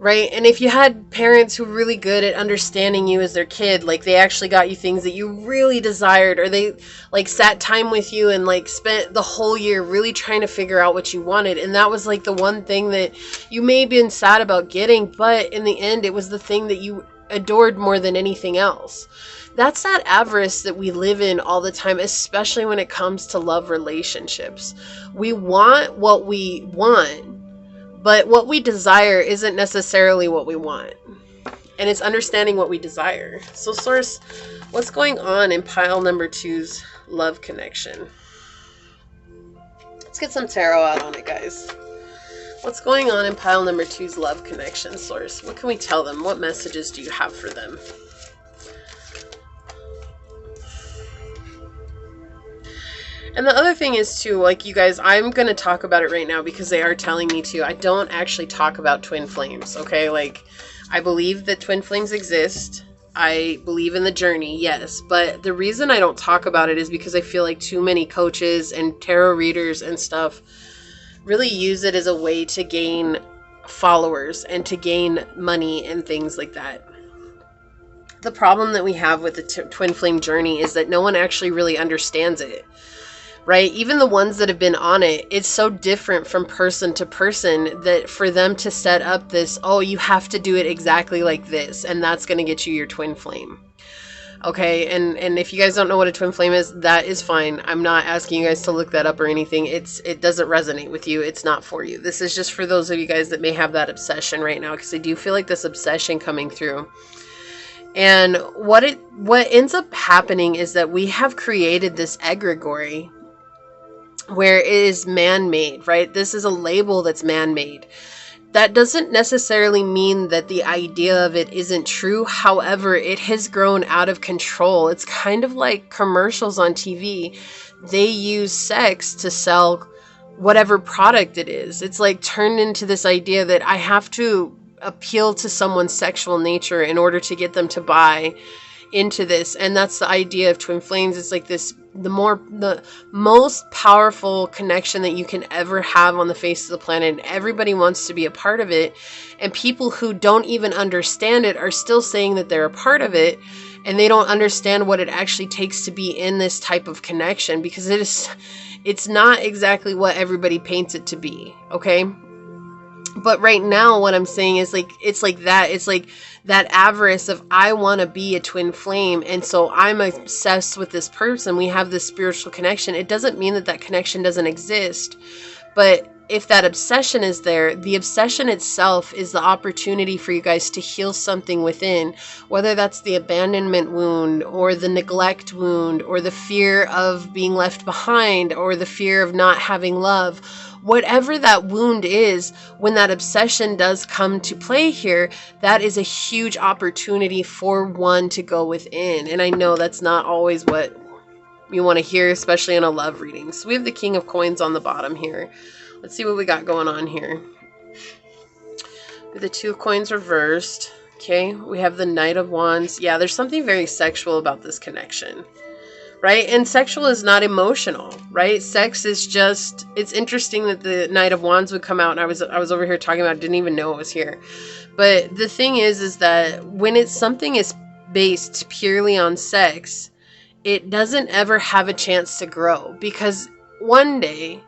right? And if you had parents who were really good at understanding you as their kid, like they actually got you things that you really desired, or they like sat time with you and like spent the whole year really trying to figure out what you wanted, and that was like the one thing that you may have been sad about getting, but in the end it was the thing that you adored more than anything else. That's that avarice that we live in all the time, especially when it comes to love relationships. We want what we want, but what we desire isn't necessarily what we want. And it's understanding what we desire. So source, what's going on in pile number 2's love connection? Let's get some tarot out on it, guys. What's going on in pile number 2's love connection, source? What can we tell them? What messages do you have for them? And the other thing is too, like, you guys, I'm going to talk about it right now because they are telling me to. I don't actually talk about twin flames, okay? Like, I believe that twin flames exist. I believe in the journey, yes. But the reason I don't talk about it is because I feel like too many coaches and tarot readers and stuff, really use it as a way to gain followers and to gain money and things like that. The problem that we have with the twin flame journey is that no one actually really understands it, right? Even the ones that have been on it, it's so different from person to person that for them to set up this, oh, you have to do it exactly like this, and that's going to get you your twin flame. Okay, and if you guys don't know what a twin flame is, that is fine. I'm not asking you guys to look that up or anything. It doesn't resonate with you. It's not for you. This is just for those of you guys that may have that obsession right now, because I do feel like this obsession coming through. And what ends up happening is that we have created this egregore where it is man-made, right? This is a label that's man-made. That doesn't necessarily mean that the idea of it isn't true. However, it has grown out of control. It's kind of like commercials on TV. They use sex to sell whatever product it is. It's like turned into this idea that I have to appeal to someone's sexual nature in order to get them to buy into this. And that's the idea of twin flames. It's like this, the most powerful connection that you can ever have on the face of the planet, and everybody wants to be a part of it, and people who don't even understand it are still saying that they're a part of it, and they don't understand what it actually takes to be in this type of connection, because it's not exactly what everybody paints it to be. Okay, but right now what I'm saying is like, it's like that avarice of I want to be a twin flame, and so I'm obsessed with this person. We have this spiritual connection. It doesn't mean that connection doesn't exist, but if that obsession is there, the obsession itself is the opportunity for you guys to heal something within, whether that's the abandonment wound or the neglect wound or the fear of being left behind or the fear of not having love. Whatever that wound is, when that obsession does come to play here, that is a huge opportunity for one to go within. And I know that's not always what you want to hear, especially in a love reading. So we have the King of Coins on the bottom here. Let's see what we got going on here. With the Two of Coins reversed. Okay, we have the Knight of Wands. Yeah, there's something very sexual about this connection. Right? And sexual is not emotional, right? Sex is just, it's interesting that the Knight of Wands would come out, and I was over here talking about it, didn't even know it was here. But the thing is that when something is based purely on sex, it doesn't ever have a chance to grow, because one day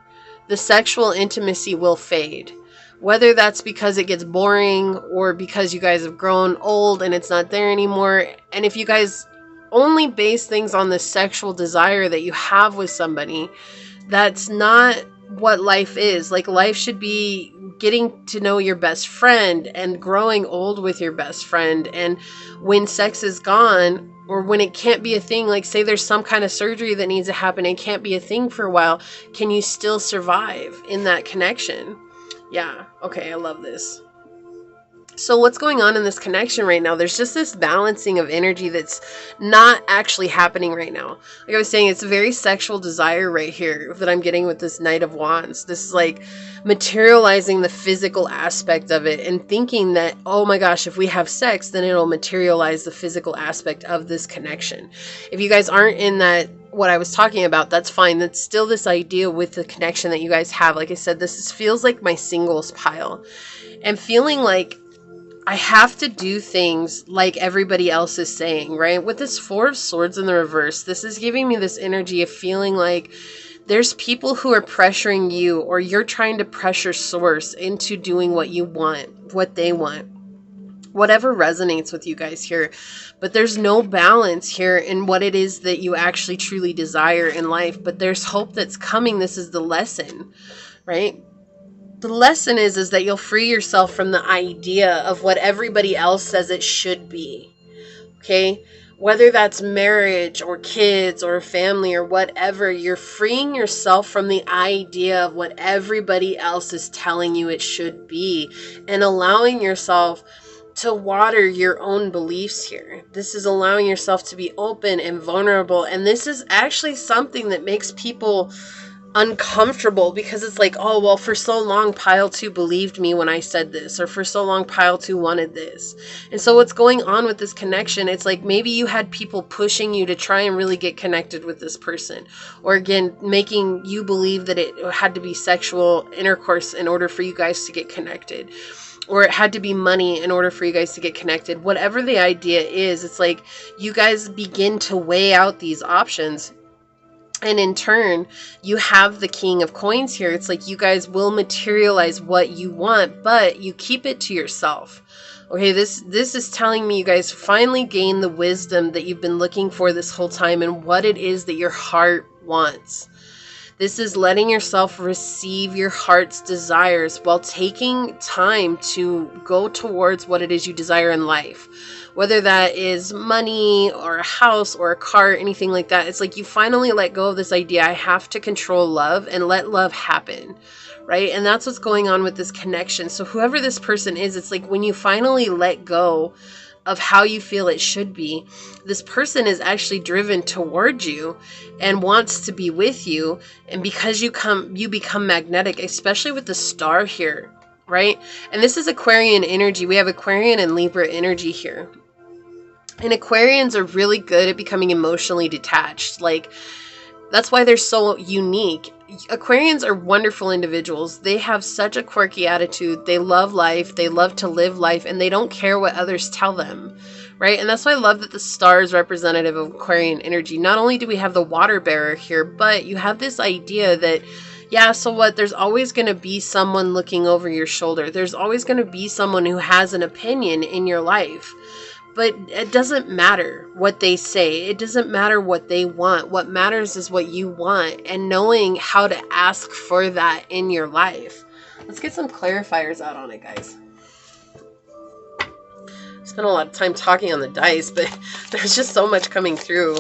the sexual intimacy will fade. Whether that's because it gets boring or because you guys have grown old and it's not there anymore. And if you guys only base things on the sexual desire that you have with somebody, that's not what life is. Like, life should be getting to know your best friend and growing old with your best friend. And when sex is gone, or when it can't be a thing, like say there's some kind of surgery that needs to happen and can't be a thing for a while, can you still survive in that connection? Yeah, okay, I love this. So what's going on in this connection right now? There's just this balancing of energy that's not actually happening right now. Like I was saying, it's a very sexual desire right here that I'm getting with this Knight of Wands. This is like materializing the physical aspect of it and thinking that, oh my gosh, if we have sex, then it'll materialize the physical aspect of this connection. If you guys aren't in that, what I was talking about, that's fine. That's still this idea with the connection that you guys have. Like I said, feels like my singles pile, and feeling like I have to do things like everybody else is saying, right? With this Four of Swords in the reverse, this is giving me this energy of feeling like there's people who are pressuring you, or you're trying to pressure source into doing what you want, what they want, whatever resonates with you guys here. But there's no balance here in what it is that you actually truly desire in life. But there's hope that's coming. This is the lesson, right? The lesson is that you'll free yourself from the idea of what everybody else says it should be. Okay? Whether that's marriage or kids or family or whatever, you're freeing yourself from the idea of what everybody else is telling you it should be, and allowing yourself to water your own beliefs here. This is allowing yourself to be open and vulnerable. And this is actually something that makes people uncomfortable, because it's like, oh, well, for so long pile 2 believed me when I said this, or for so long pile 2 wanted this. And so what's going on with this connection, it's like maybe you had people pushing you to try and really get connected with this person, or again making you believe that it had to be sexual intercourse in order for you guys to get connected, or it had to be money in order for you guys to get connected. Whatever the idea is, it's like you guys begin to weigh out these options. And in turn, you have the King of Coins here. It's like you guys will materialize what you want, but you keep it to yourself. Okay, this is telling me you guys finally gain the wisdom that you've been looking for this whole time, and what it is that your heart wants. This is letting yourself receive your heart's desires while taking time to go towards what it is you desire in life. Whether that is money or a house or a car, anything like that. It's like you finally let go of this idea, I have to control love, and let love happen, right? And that's what's going on with this connection. So whoever this person is, it's like when you finally let go of how you feel it should be, this person is actually driven toward you and wants to be with you. And because you become magnetic, especially with the star here, right? And this is Aquarian energy. We have Aquarian and Libra energy here. And Aquarians are really good at becoming emotionally detached. Like, that's why they're so unique. Aquarians are wonderful individuals. They have such a quirky attitude. They love life. They love to live life, and they don't care what others tell them, right? And that's why I love that the star is representative of Aquarian energy. Not only do we have the water bearer here, but you have this idea that, yeah, so what? There's always going to be someone looking over your shoulder. There's always going to be someone who has an opinion in your life. But it doesn't matter what they say. It doesn't matter what they want. What matters is what you want, and knowing how to ask for that in your life. Let's get some clarifiers out on it, guys. I spent a lot of time talking on the dice, but there's just so much coming through.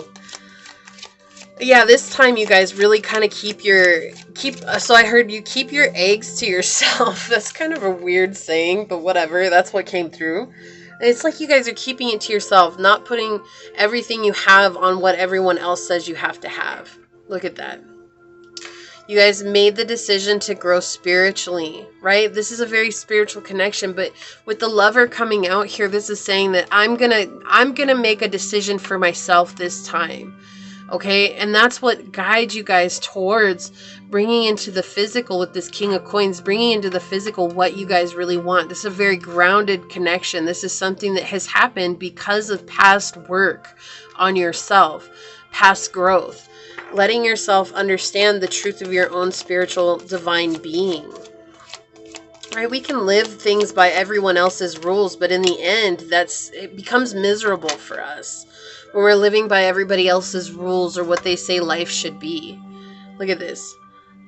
Yeah, this time you guys really kind of so I heard you keep your eggs to yourself. That's kind of a weird saying, but whatever. That's what came through. It's like you guys are keeping it to yourself, not putting everything you have on what everyone else says you have to have. Look at that. You guys made the decision to grow spiritually, right? This is a very spiritual connection, but with the Lover coming out here, this is saying that I'm gonna make a decision for myself this time. Okay, and that's what guides you guys towards bringing into the physical with this King of Coins, bringing into the physical what you guys really want. This is a very grounded connection. This is something that has happened because of past work on yourself, past growth, letting yourself understand the truth of your own spiritual divine being. Right? We can live things by everyone else's rules, but in the end, it becomes miserable for us when we're living by everybody else's rules or what they say life should be. Look at this.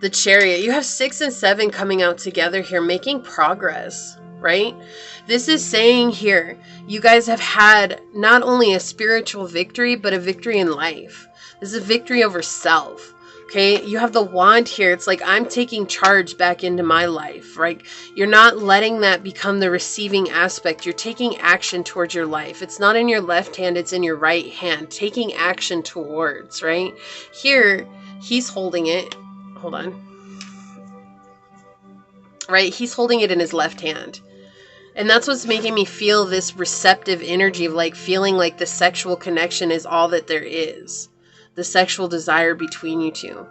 The Chariot. You have 6 and 7 coming out together here, making progress, right? This is saying here, you guys have had not only a spiritual victory, but a victory in life. This is a victory over self. Okay, you have the Wand here. It's like, I'm taking charge back into my life, right? You're not letting that become the receiving aspect. You're taking action towards your life. It's not in your left hand, it's in your right hand. Taking action towards, right? Here, he's holding it. Hold on. Right? He's holding it in his left hand. And that's what's making me feel this receptive energy of like feeling like the sexual connection is all that there is. The sexual desire between you two,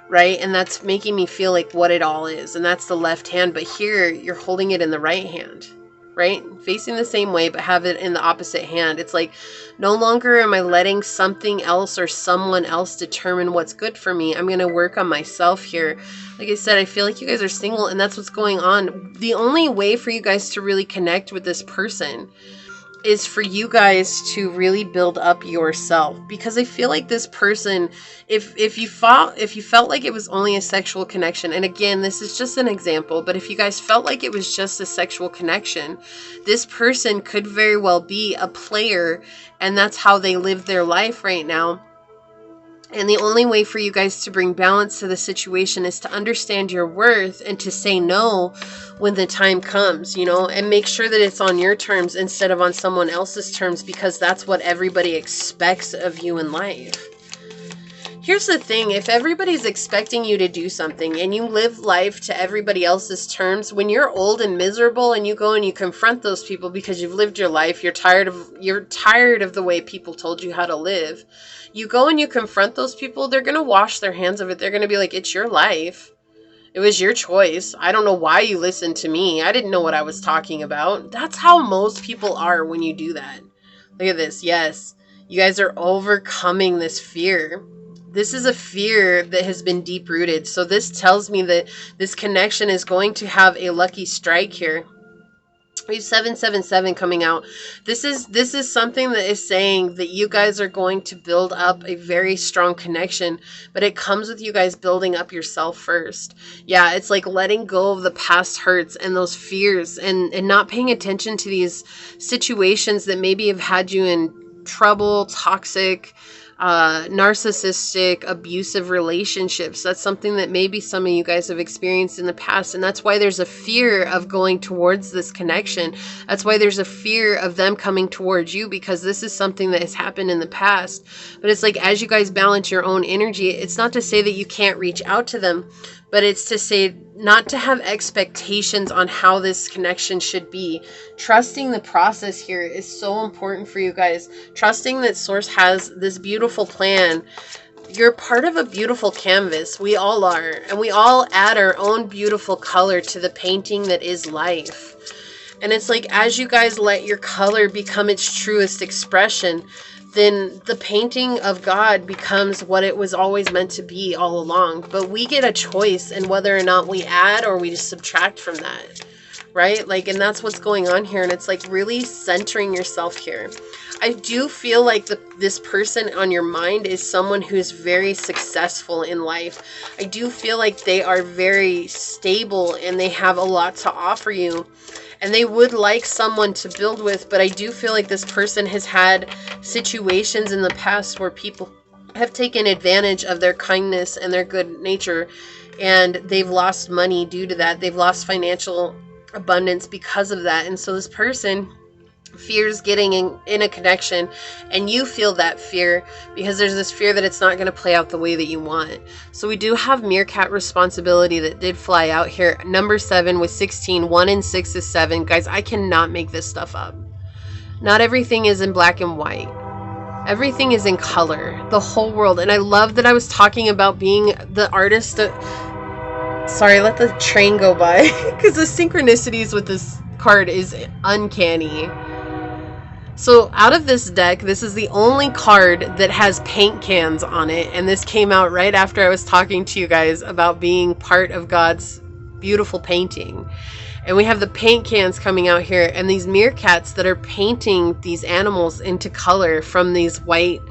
right? And that's making me feel like what it all is. And that's the left hand. But here, you're holding it in the right hand, right? Facing the same way, but have it in the opposite hand. It's like, no longer am I letting something else or someone else determine what's good for me. I'm going to work on myself here. Like I said, I feel like you guys are single, and that's what's going on. The only way for you guys to really connect with this person is for you guys to really build up yourself, because I feel like this person, if you felt like it was only a sexual connection, and again, this is just an example, but if you guys felt like it was just a sexual connection, this person could very well be a player, and that's how they live their life right now. And the only way for you guys to bring balance to the situation is to understand your worth and to say no when the time comes, you know, and make sure that it's on your terms instead of on someone else's terms, because that's what everybody expects of you in life. Here's the thing, if everybody's expecting you to do something and you live life to everybody else's terms, when you're old and miserable and you go and you confront those people because you've lived your life, you're tired of the way people told you how to live. You go and you confront those people, they're going to wash their hands of it. They're going to be like, it's your life. It was your choice. I don't know why you listened to me. I didn't know what I was talking about. That's how most people are when you do that. Look at this. Yes, you guys are overcoming this fear. This is a fear that has been deep rooted. So this tells me that this connection is going to have a lucky strike here. We have 777 coming out. This is something that is saying that you guys are going to build up a very strong connection, but it comes with you guys building up yourself first. Yeah, it's like letting go of the past hurts and those fears and not paying attention to these situations that maybe have had you in trouble, toxic, narcissistic, abusive relationships. That's something that maybe some of you guys have experienced in the past. And that's why there's a fear of going towards this connection. That's why there's a fear of them coming towards you, because this is something that has happened in the past. But it's like, as you guys balance your own energy, it's not to say that you can't reach out to them, but it's to say not to have expectations on how this connection should be. Trusting the process here is so important for you guys. Trusting that Source has this beautiful plan. You're part of a beautiful canvas. We all are. And we all add our own beautiful color to the painting that is life. And it's like, as you guys let your color become its truest expression, then the painting of God becomes what it was always meant to be all along. But we get a choice in whether or not we add or we just subtract from that, right? Like, and that's what's going on here. And it's like really centering yourself here. I do feel like this person on your mind is someone who's very successful in life. I do feel like they are very stable and they have a lot to offer you. And they would like someone to build with, but I do feel like this person has had situations in the past where people have taken advantage of their kindness and their good nature, and they've lost money due to that. They've lost financial abundance because of that. And so this person fears getting in a connection, and you feel that fear because there's this fear that it's not going to play out the way that you want. So we do have meerkat responsibility that did fly out here. Number 7 with 16, 1 and 6 is 7. Guys, I cannot make this stuff up. Not everything is in black and white. Everything is in color, the whole world. And I love that I was talking about being the artist. Sorry, let the train go by because the synchronicities with this card is uncanny. So out of this deck, this is the only card that has paint cans on it. And this came out right after I was talking to you guys about being part of God's beautiful painting. And we have the paint cans coming out here and these meerkats that are painting these animals into color from these white,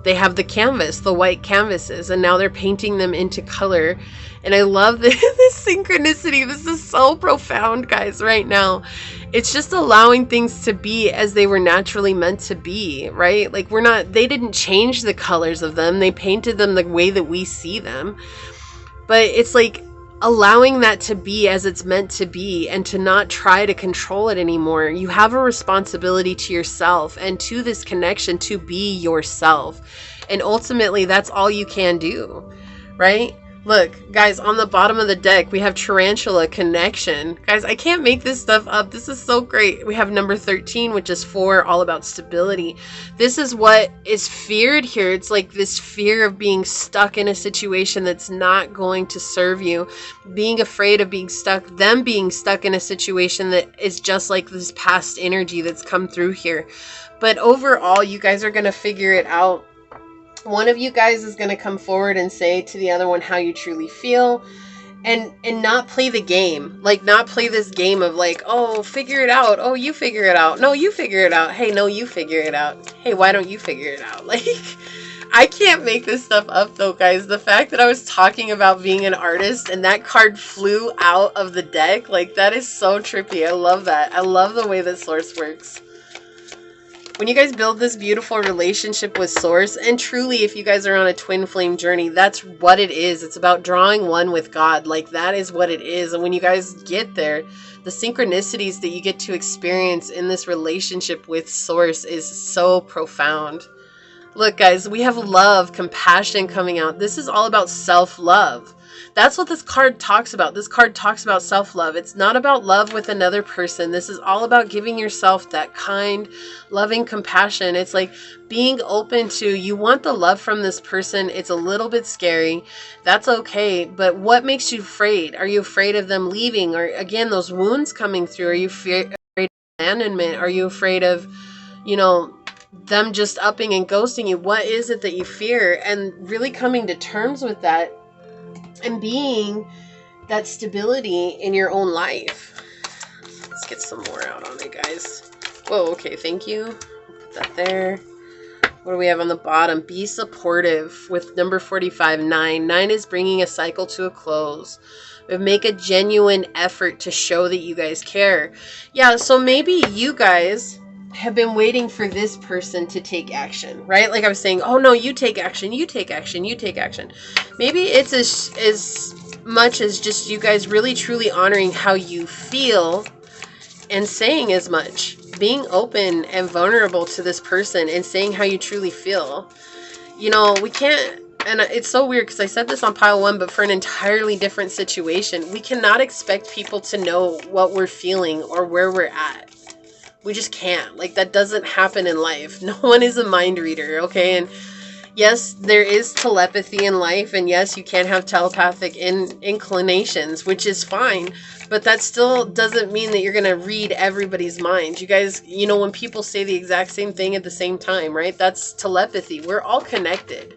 they have the canvas, the white canvases, and now they're painting them into color. And I love this synchronicity. This is so profound, guys, right now. It's just allowing things to be as they were naturally meant to be, right? Like they didn't change the colors of them. They painted them the way that we see them. But it's like allowing that to be as it's meant to be and to not try to control it anymore. You have a responsibility to yourself and to this connection to be yourself. And ultimately, that's all you can do, right? Look, guys, on the bottom of the deck, we have Tarantula Connection. Guys, I can't make this stuff up. This is so great. We have number 13, which is 4, all about stability. This is what is feared here. It's like this fear of being stuck in a situation that's not going to serve you. Being afraid of being stuck, them being stuck in a situation that is just like this past energy that's come through here. But overall, you guys are going to figure it out. One of you guys is going to come forward and say to the other one how you truly feel, and not play the game. Like, not play this game of like, oh, figure it out. Oh, you figure it out. No, you figure it out. Hey, no, you figure it out. Hey, why don't you figure it out? Like, I can't make this stuff up though, guys. The fact that I was talking about being an artist and that card flew out of the deck, like, that is so trippy. I love that. I love the way that Source works. When you guys build this beautiful relationship with Source, and truly, if you guys are on a twin flame journey, that's what it is. It's about drawing one with God. Like, that is what it is. And when you guys get there, the synchronicities that you get to experience in this relationship with Source is so profound. Look, guys, we have love, compassion coming out. This is all about self-love. That's what this card talks about. This card talks about self-love. It's not about love with another person. This is all about giving yourself that kind, loving compassion. It's like being open to, you want the love from this person. It's a little bit scary. That's okay. But what makes you afraid? Are you afraid of them leaving? Or again, those wounds coming through? Are you afraid of abandonment? Are you afraid of, them just upping and ghosting you? What is it that you fear? And really coming to terms with that and being that stability in your own life. Let's get some more out on it, guys. Whoa, okay, thank you. Put that there. What do we have on the bottom? Be supportive with number 45, 9. 9 is bringing a cycle to a close. But make a genuine effort to show that you guys care. Yeah, so maybe you guys have been waiting for this person to take action, right? Like I was saying, oh no, you take action, you take action, you take action. Maybe it's as much as just you guys really truly honoring how you feel and saying as much. Being open and vulnerable to this person and saying how you truly feel. We can't, and it's so weird because I said this on pile 1, but for an entirely different situation. We cannot expect people to know what we're feeling or where we're at. We just can't. Like, that doesn't happen in life. No one is a mind reader, okay? And yes, there is telepathy in life, and yes, you can have telepathic inclinations, which is fine, but that still doesn't mean that you're going to read everybody's mind. You guys, when people say the exact same thing at the same time, right? That's telepathy. We're all connected,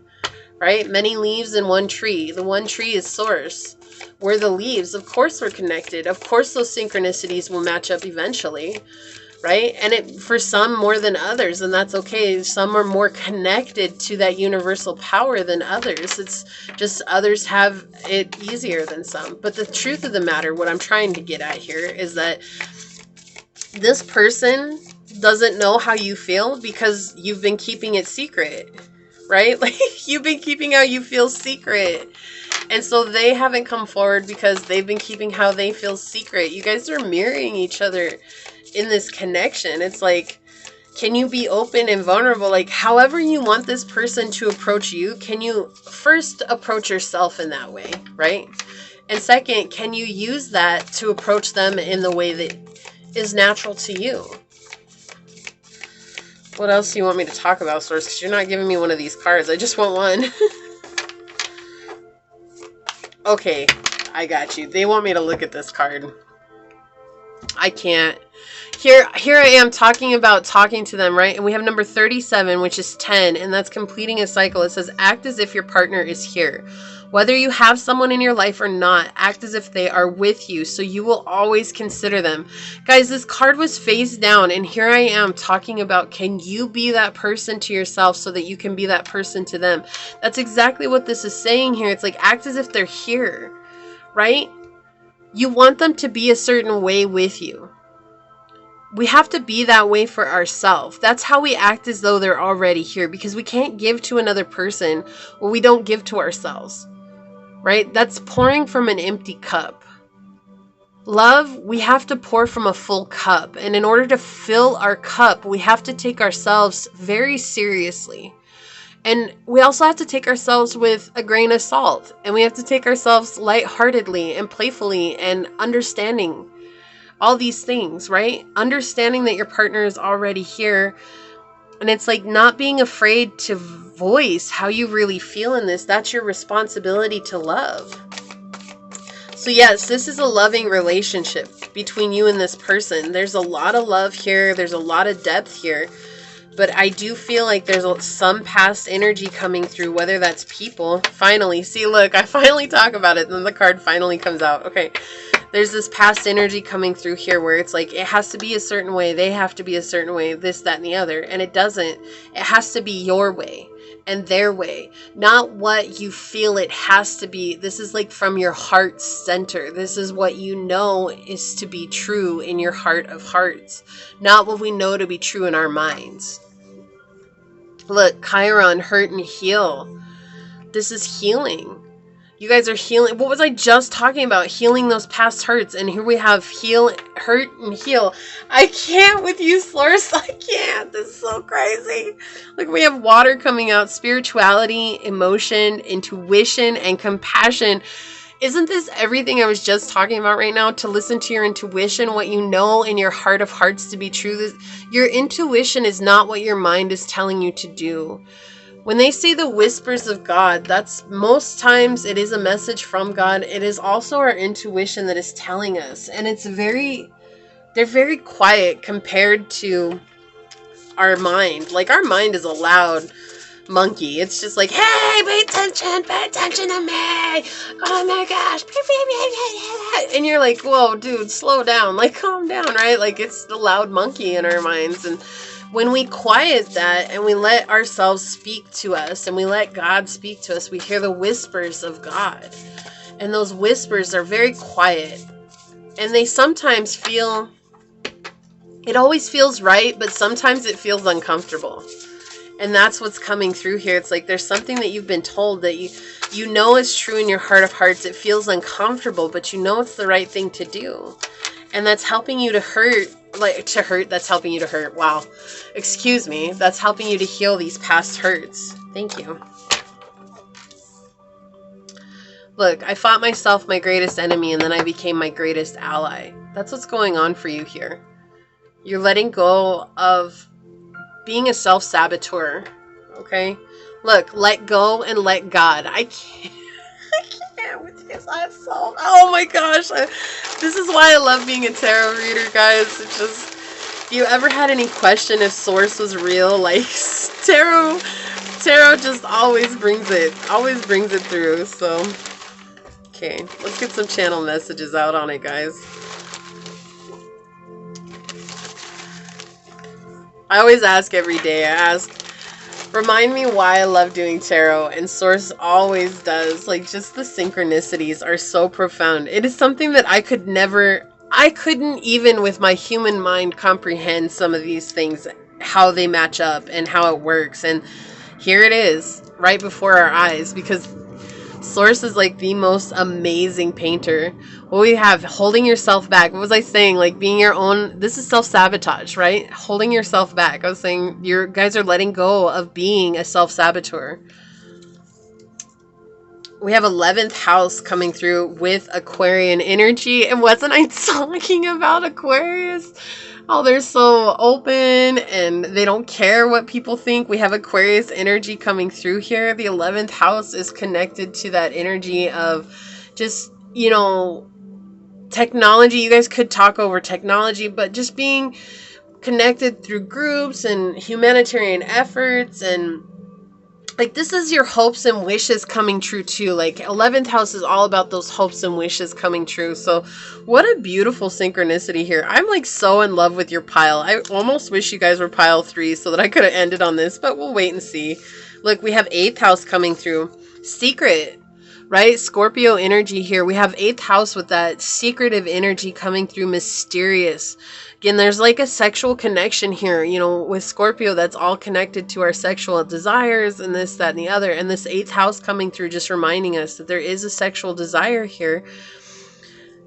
right? Many leaves in one tree. The one tree is source. We're the leaves. Of course we're connected. Of course those synchronicities will match up eventually. Right? And it, for some more than others, and that's okay. Some are more connected to that universal power than others. It's just others have it easier than some. But the truth of the matter, what I'm trying to get at here is that this person doesn't know how you feel because you've been keeping it secret, right? Like, you've been keeping how you feel secret. And so they haven't come forward because they've been keeping how they feel secret. You guys are mirroring each other in this connection. It's like, can you be open and vulnerable? Like, however you want this person to approach you, can you first approach yourself in that way, right? And second, can you use that to approach them in the way that is natural to you? What else do you want me to talk about, Source? Because you're not giving me one of these cards. I just want one. Okay, I got you. They want me to look at this card. I can't. Here I am talking to them, right? And we have number 37, which is 10, and that's completing a cycle. It says, act as if your partner is here. Whether you have someone in your life or not, act as if they are with you, so you will always consider them. Guys, this card was face down, and here I am talking about, can you be that person to yourself so that you can be that person to them? That's exactly what this is saying here. It's like, act as if they're here, right? You want them to be a certain way with you. We have to be that way for ourselves. That's how we act as though they're already here, because we can't give to another person what we don't give to ourselves, right? That's pouring from an empty cup. Love, we have to pour from a full cup. And in order to fill our cup, we have to take ourselves very seriously. And we also have to take ourselves with a grain of salt. And we have to take ourselves lightheartedly and playfully and understanding. All these things, right? Understanding that your partner is already here. And it's like not being afraid to voice how you really feel in this. That's your responsibility to love. So yes, this is a loving relationship between you and this person. There's a lot of love here. There's a lot of depth here. But I do feel like there's some past energy coming through, whether that's people. Finally, see, look, I finally talk about it, and then the card finally comes out. Okay. There's this past energy coming through here where it's like, it has to be a certain way. They have to be a certain way, this, that, and the other. And it doesn't. It has to be your way and their way, not what you feel it has to be. This is like from your heart center. This is what you know is to be true in your heart of hearts, not what we know to be true in our minds. Look, Chiron, hurt and heal. This is healing. You guys are healing. What was I just talking about? Healing those past hurts. And here we have heal, hurt, and heal. I can't with you, Source. I can't. This is so crazy. Like, we have water coming out. Spirituality, emotion, intuition, and compassion. Isn't this everything I was just talking about right now? To listen to your intuition, what you know in your heart of hearts to be true. Your intuition is not what your mind is telling you to do. When they say the whispers of God, that's most times it is a message from God. It is also our intuition that is telling us. And they're very quiet compared to our mind. Like, our mind is a loud monkey. It's just like, hey, pay attention to me. Oh my gosh. And you're like, whoa, dude, slow down. Like, calm down, right? Like, it's the loud monkey in our minds. And when we quiet that and we let ourselves speak to us and we let God speak to us, we hear the whispers of God. And those whispers are very quiet. And they sometimes feel, it always feels right, but sometimes it feels uncomfortable. And that's what's coming through here. It's like there's something that you've been told that you know is true in your heart of hearts. It feels uncomfortable, but you know it's the right thing to do. And that's helping you to hurt. That's helping you to hurt. Wow. Excuse me. That's helping you to heal these past hurts. Thank you. Look, I fought myself, my greatest enemy, and then I became my greatest ally. That's what's going on for you here. You're letting go of being a self-saboteur. Okay? Look, let go and let God. I can't with this. Oh my gosh. This is why I love being a tarot reader, guys. It's just, if you ever had any question if Source was real, like, tarot just always brings it through. So, okay, let's get some channel messages out on it, guys. I always ask every day, remind me why I love doing tarot, and Source always does. Like, just the synchronicities are so profound. It is something that I couldn't even with my human mind comprehend some of these things, how they match up and how it works. And here it is, right before our eyes, because Source is like the most amazing painter. What we have, holding yourself back. What was I saying? Like, being your own, this is self-sabotage, right? Holding yourself back. I was saying you guys are letting go of being a self-saboteur. We have 11th house coming through with Aquarian energy. And wasn't I talking about Aquarius? Oh, they're so open and they don't care what people think. We have Aquarius energy coming through here. The 11th house is connected to that energy of just, you know, technology. You guys could talk over technology, but just being connected through groups and humanitarian efforts, and like, this is your hopes and wishes coming true too. Like, 11th house is all about those hopes and wishes coming true. So what a beautiful synchronicity here. I'm like so in love with your pile. I almost wish you guys were pile 3 so that I could have ended on this, but we'll wait and see. Look, we have 8th house coming through. Secret, right? Scorpio energy here. We have 8th house with that secretive energy coming through, mysterious. Again, there's like a sexual connection here, you know, with Scorpio. That's all connected to our sexual desires and this, that, and the other. And this 8th house coming through just reminding us that there is a sexual desire here.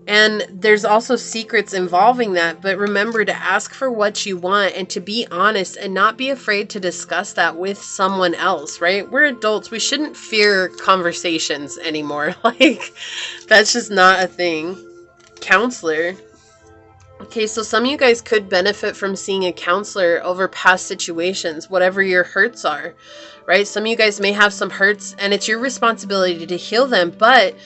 And there's also secrets involving that. But remember to ask for what you want and to be honest and not be afraid to discuss that with someone else, right? We're adults. We shouldn't fear conversations anymore. Like, that's just not a thing. Counselor. Okay, so some of you guys could benefit from seeing a counselor over past situations, whatever your hurts are, right? Some of you guys may have some hurts and it's your responsibility to heal them, but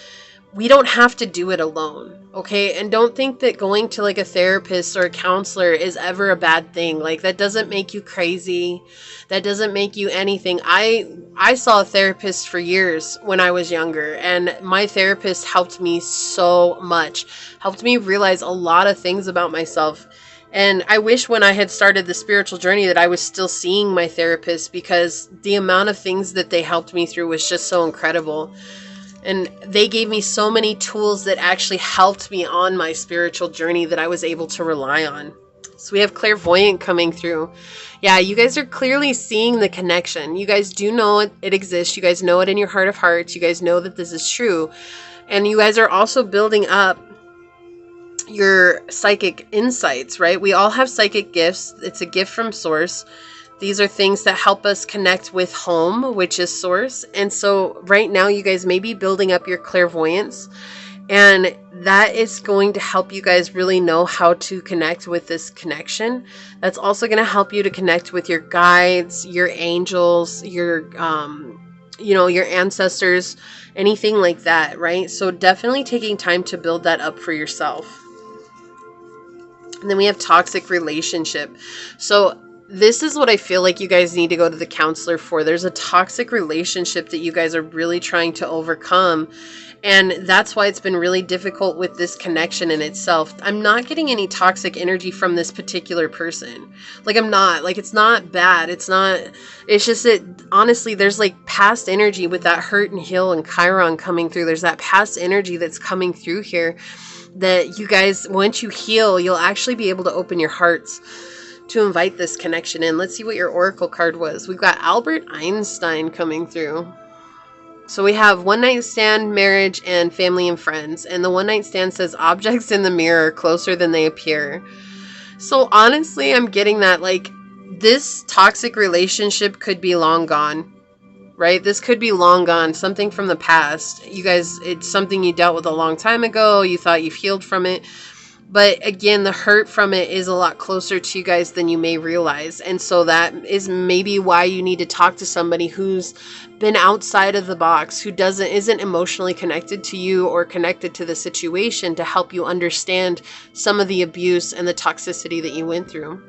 we don't have to do it alone, okay? And don't think that going to like a therapist or a counselor is ever a bad thing. Like, that doesn't make you crazy. That doesn't make you anything. I saw a therapist for years when I was younger, and my therapist helped me so much, helped me realize a lot of things about myself. And I wish when I had started the spiritual journey that I was still seeing my therapist, because the amount of things that they helped me through was just so incredible. And they gave me so many tools that actually helped me on my spiritual journey that I was able to rely on. So we have clairvoyant coming through. Yeah, you guys are clearly seeing the connection. You guys do know it exists. You guys know it in your heart of hearts. You guys know that this is true. And you guys are also building up your psychic insights, right? We all have psychic gifts. It's a gift from source. These are things that help us connect with home, which is source. And so right now you guys may be building up your clairvoyance, and that is going to help you guys really know how to connect with this connection. That's also going to help you to connect with your guides, your angels, your your ancestors, anything like that, right? So definitely taking time to build that up for yourself. And then we have toxic relationship. So this is what I feel like you guys need to go to the counselor for. There's a toxic relationship that you guys are really trying to overcome. And that's why it's been really difficult with this connection in itself. I'm not getting any toxic energy from this particular person. Like, I'm not. Like, it's not bad. It's just that, honestly, there's like past energy with that hurt and heal and Chiron coming through. There's that past energy that's coming through here that you guys, once you heal, you'll actually be able to open your hearts to invite this connection in. Let's see what your oracle card was. We've got Albert Einstein coming through. So we have one night stand, marriage, and family and friends. And the one night stand says objects in the mirror are closer than they appear. So honestly, I'm getting that like this toxic relationship could be long gone, right? This could be long gone, something from the past. You guys, it's something you dealt with a long time ago. You thought you've healed from it. But again, the hurt from it is a lot closer to you guys than you may realize. And so that is maybe why you need to talk to somebody who's been outside of the box, who isn't emotionally connected to you or connected to the situation to help you understand some of the abuse and the toxicity that you went through.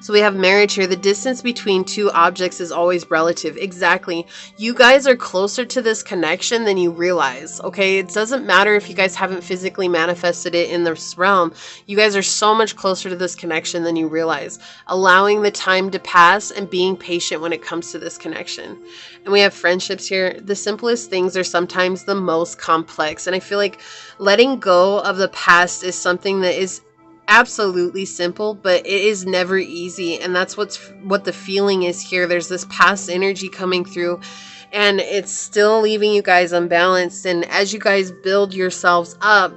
So we have marriage here. The distance between two objects is always relative. Exactly. You guys are closer to this connection than you realize. Okay. It doesn't matter if you guys haven't physically manifested it in this realm. You guys are so much closer to this connection than you realize. Allowing the time to pass and being patient when it comes to this connection. And we have friendships here. The simplest things are sometimes the most complex. And I feel like letting go of the past is something that is absolutely simple, but it is never easy. And that's what the feeling is here. There's this past energy coming through, and it's still leaving you guys unbalanced. And as you guys build yourselves up,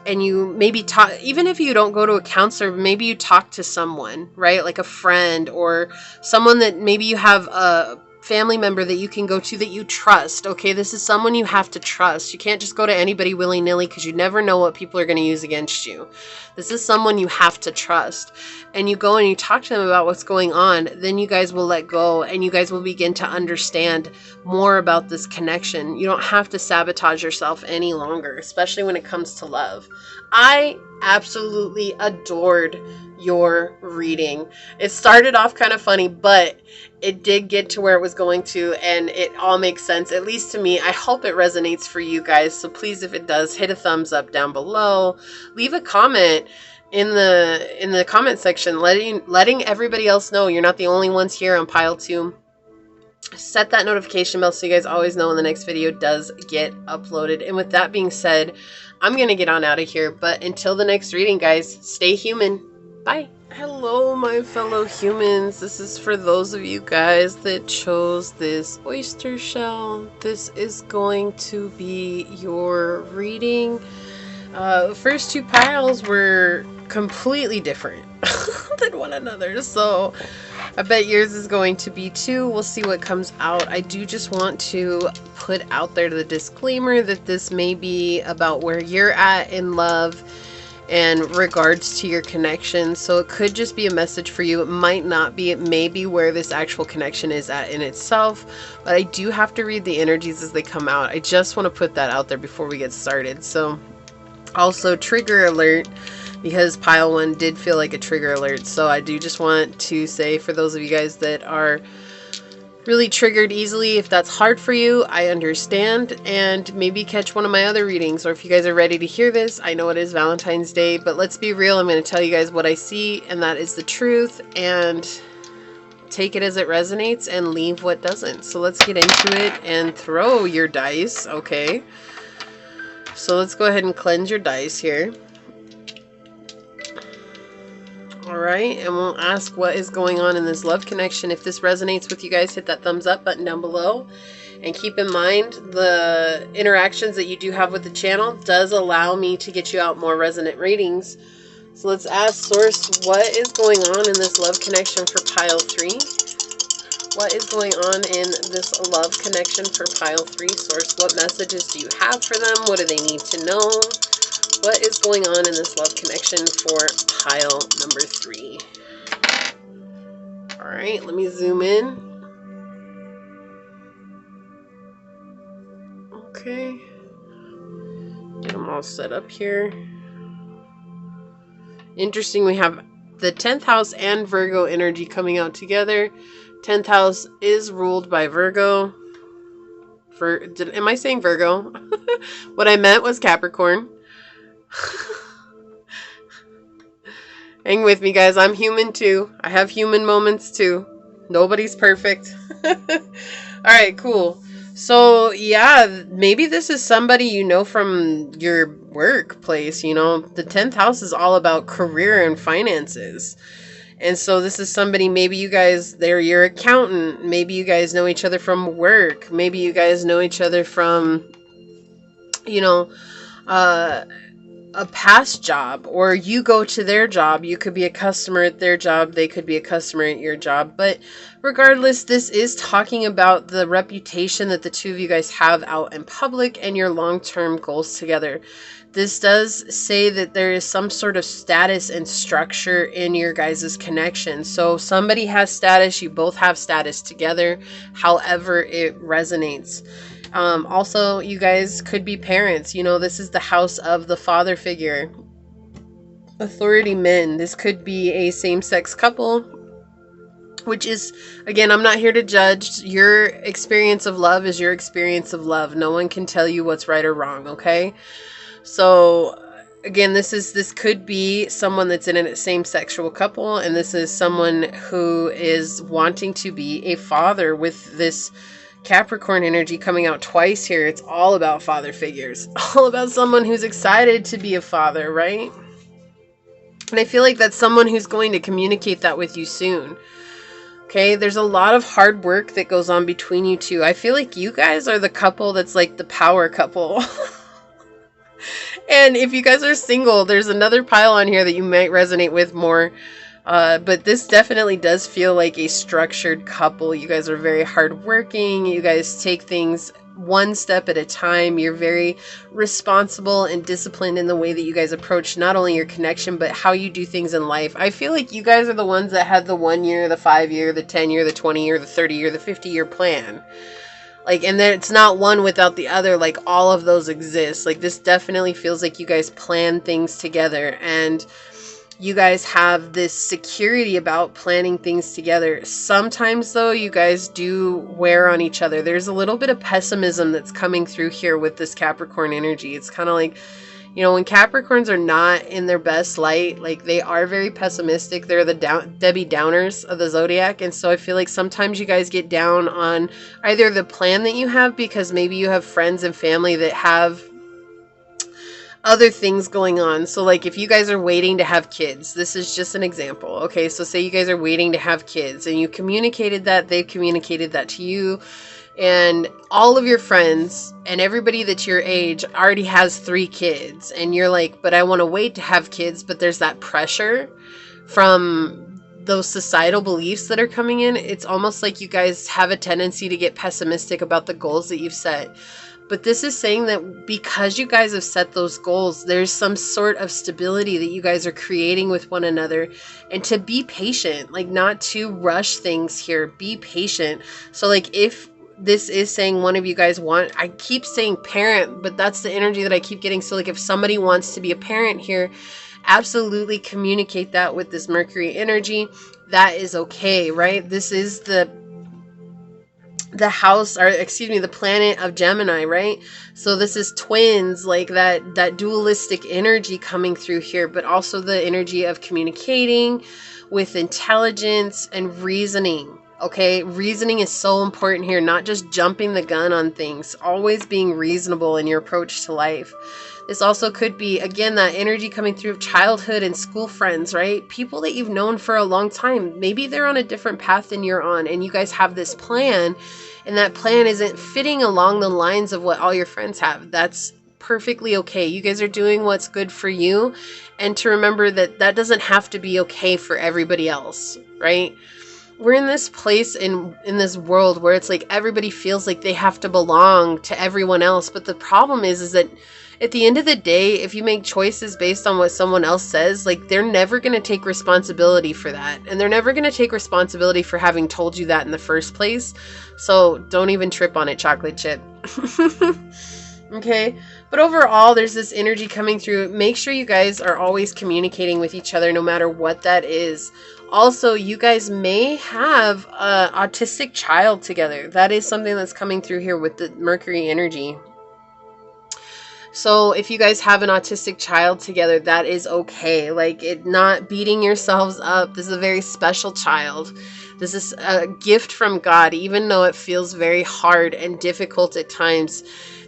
and you maybe talk, even if you don't go to a counselor, maybe you talk to someone, right? Like a friend or someone that maybe you have a family member that you can go to that you trust. Okay, this is someone you have to trust. You can't just go to anybody willy-nilly because you never know what people are going to use against you. This is someone you have to trust. And you go and you talk to them about what's going on. Then you guys will let go and you guys will begin to understand more about this connection. You don't have to sabotage yourself any longer, especially when it comes to love. I absolutely adored your reading. It started off kind of funny, but it did get to where it was going to, and it all makes sense, at least to me. I hope it resonates for you guys. So please, if it does, hit a thumbs up down below. Leave a comment in the comment section, letting everybody else know you're not the only ones here on Pile 2. Set that notification bell so you guys always know when the next video does get uploaded. And with that being said, I'm going to get on out of here. But until the next reading, guys, stay human. Bye. Hello, my fellow humans. This is for those of you guys that chose this oyster shell. This is going to be your reading. The first two piles were completely different than one another, so I bet yours is going to be too. We'll see what comes out. I do just want to put out there the disclaimer that this may be about where you're at in love and regards to your connection. So it could just be a message for you. It might not be. It may be where this actual connection is at in itself. But I do have to read the energies as they come out. I just want to put that out there before we get started. So also trigger alert, because pile 1 did feel like a trigger alert. So I do just want to say, for those of you guys that are really triggered easily, if that's hard for you, I understand, and maybe catch one of my other readings. Or if you guys are ready to hear this, I know it is Valentine's Day, but let's be real. I'm going to tell you guys what I see, and that is the truth, and take it as it resonates and leave what doesn't. So let's get into it and throw your dice. Okay, so let's go ahead and cleanse your dice here. All right, and we'll ask what is going on in this love connection. If this resonates with you guys, hit that thumbs up button down below. And keep in mind, the interactions that you do have with the channel does allow me to get you out more resonant readings. So let's ask Source, what is going on in this love connection for pile 3? What is going on in this love connection for pile 3? Source, what messages do you have for them? What do they need to know? What is going on in this love connection for pile number 3? All right, let me zoom in. Okay. Get them all set up here. Interesting, we have the 10th house and Virgo energy coming out together. 10th house is ruled by Virgo. Am I saying Virgo? What I meant was Capricorn. Hang with me, guys. I'm human too. I have human moments too. Nobody's perfect. All right, cool. So yeah, maybe this is somebody you know from your workplace. You know, the 10th house is all about career and finances. And so this is somebody, maybe you guys, they're your accountant. Maybe you guys know each other from work. Maybe you guys know each other from, you know, a past job, or you go to their job. You could be a customer at their job. They could be a customer at your job. But regardless, this is talking about the reputation that the two of you guys have out in public and your long-term goals together. This does say that there is some sort of status and structure in your guys' connection. So somebody has status, you both have status together, however it resonates. Also, you guys could be parents. You know, this is the house of the father figure. Authority men. This could be a same-sex couple, which is, again, I'm not here to judge. Your experience of love is your experience of love. No one can tell you what's right or wrong, okay? So, again, this could be someone that's in a same-sexual couple, and this is someone who is wanting to be a father with this Capricorn energy coming out twice here. It's all about father figures. All about someone who's excited to be a father, right? And I feel like that's someone who's going to communicate that with you soon. Okay, there's a lot of hard work that goes on between you two. I feel like you guys are the couple that's like the power couple. And if you guys are single, there's another pile on here that you might resonate with more. But this definitely does feel like a structured couple. You guys are very hardworking. You guys take things one step at a time. You're very responsible and disciplined in the way that you guys approach not only your connection, but how you do things in life. I feel like you guys are the ones that had the 1 year, the 5 year, the 10 year, the 20 year, the 30 year, the 50 year plan. Like, and then it's not one without the other. Like, all of those exist. Like, this definitely feels like you guys plan things together, and you guys have this security about planning things together. Sometimes, though, you guys do wear on each other. There's a little bit of pessimism that's coming through here with this Capricorn energy. It's kind of like, you know, when Capricorns are not in their best light, like, they are very pessimistic. They're the Debbie Downers of the zodiac. And so I feel like sometimes you guys get down on either the plan that you have, because maybe you have friends and family that have other things going on. So like, if you guys are waiting to have kids, this is just an example. Okay, so say you guys are waiting to have kids and you communicated that, they've communicated that to you, and all of your friends and everybody that's your age already has 3 kids, and you're like, but I want to wait to have kids, but there's that pressure from those societal beliefs that are coming in. It's almost like you guys have a tendency to get pessimistic about the goals that you've set. But this is saying that because you guys have set those goals, there's some sort of stability that you guys are creating with one another, and to be patient, like, not to rush things here. Be patient. So like, if this is saying one of you guys I keep saying parent, but that's the energy that I keep getting. So like, if somebody wants to be a parent here, absolutely communicate that with this Mercury energy. That is okay, right? This is the house, or excuse me, the planet of Gemini, right? So this is twins, like that dualistic energy coming through here, but also the energy of communicating with intelligence and reasoning. Okay, reasoning is so important here, not just jumping the gun on things, always being reasonable in your approach to life. This also could be, again, that energy coming through of childhood and school friends, right? People that you've known for a long time. Maybe they're on a different path than you're on, and you guys have this plan, and that plan isn't fitting along the lines of what all your friends have. That's perfectly okay. You guys are doing what's good for you, and to remember that that doesn't have to be okay for everybody else, right? We're in this place in this world where it's like everybody feels like they have to belong to everyone else, but the problem is that at the end of the day, if you make choices based on what someone else says, like, they're never going to take responsibility for that, and they're never going to take responsibility for having told you that in the first place. So don't even trip on it, chocolate chip. Okay, but overall, there's this energy coming through. Make sure you guys are always communicating with each other, no matter what that is. Also, you guys may have an autistic child together. That is something that's coming through here with the Mercury energy. So if you guys have an autistic child together, that is okay. Like, it not beating yourselves up. This is a very special child. This is a gift from God, even though it feels very hard and difficult at times.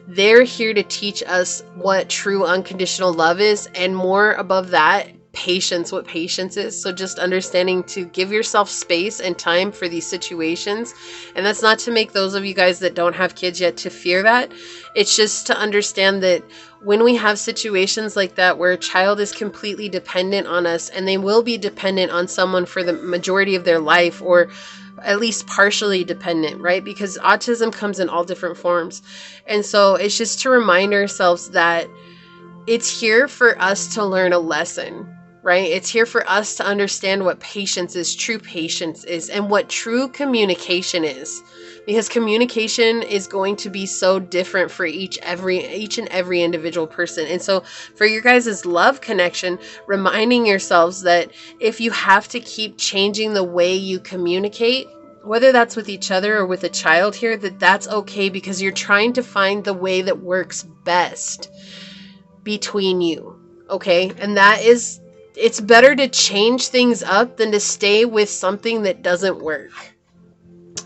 They're here to teach us what true unconditional love is, and more above that, patience, what patience is. So just understanding to give yourself space and time for these situations. And that's not to make those of you guys that don't have kids yet to fear that. It's just to understand that when we have situations like that where a child is completely dependent on us, and they will be dependent on someone for the majority of their life, or at least partially dependent, right? Because autism comes in all different forms. And so it's just to remind ourselves that it's here for us to learn a lesson, right? It's here for us to understand what patience is, true patience is, and what true communication is. Because communication is going to be so different for each and every individual person. And so for your guys' love connection, reminding yourselves that if you have to keep changing the way you communicate, whether that's with each other or with a child here, that's okay, because you're trying to find the way that works best between you. Okay? And that is, it's better to change things up than to stay with something that doesn't work.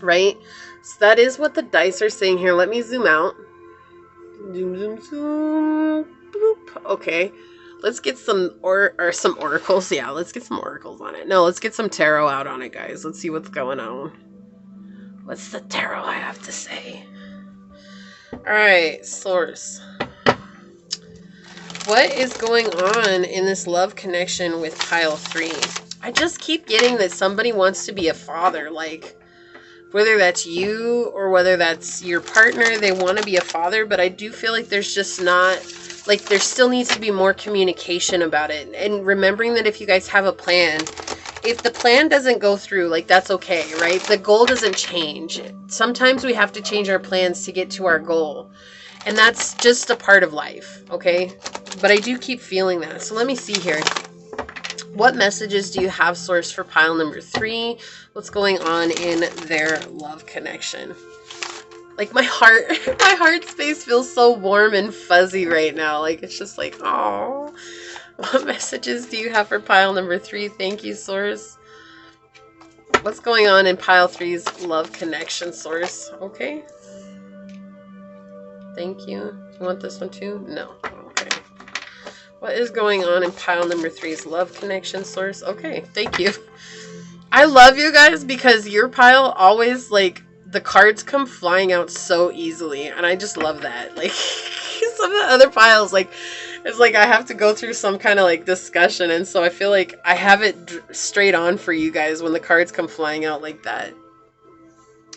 Right? So that is what the dice are saying here. Let me zoom out. Zoom, zoom, zoom. Boop. Okay. Let's get some oracles. Yeah, let's get some oracles on it. No, let's get some tarot out on it, guys. Let's see what's going on. What's the tarot I have to say? Alright, source. What is going on in this love connection with pile 3? I just keep getting that somebody wants to be a father, like, whether that's you or whether that's your partner, they want to be a father, but I do feel like there's just not, like, there still needs to be more communication about it. And remembering that if you guys have a plan, if the plan doesn't go through, like, that's okay, right? The goal doesn't change. Sometimes we have to change our plans to get to our goal. And that's just a part of life, okay? But I do keep feeling that. So let me see here. What messages do you have, source, for pile number 3? What's going on in their love connection? Like, my heart space feels so warm and fuzzy right now. Like, it's just like, oh. What messages do you have for pile number 3? Thank you, source. What's going on in pile 3's love connection, source? Okay. Thank you. You want this one too? No. Okay. What is going on in pile number 3's love connection, source? Okay, thank you. I love you guys because your pile always, like, the cards come flying out so easily, and I just love that. Like, some of the other piles, like, it's like I have to go through some kind of, like, discussion, and so I feel like I have it straight on for you guys when the cards come flying out like that.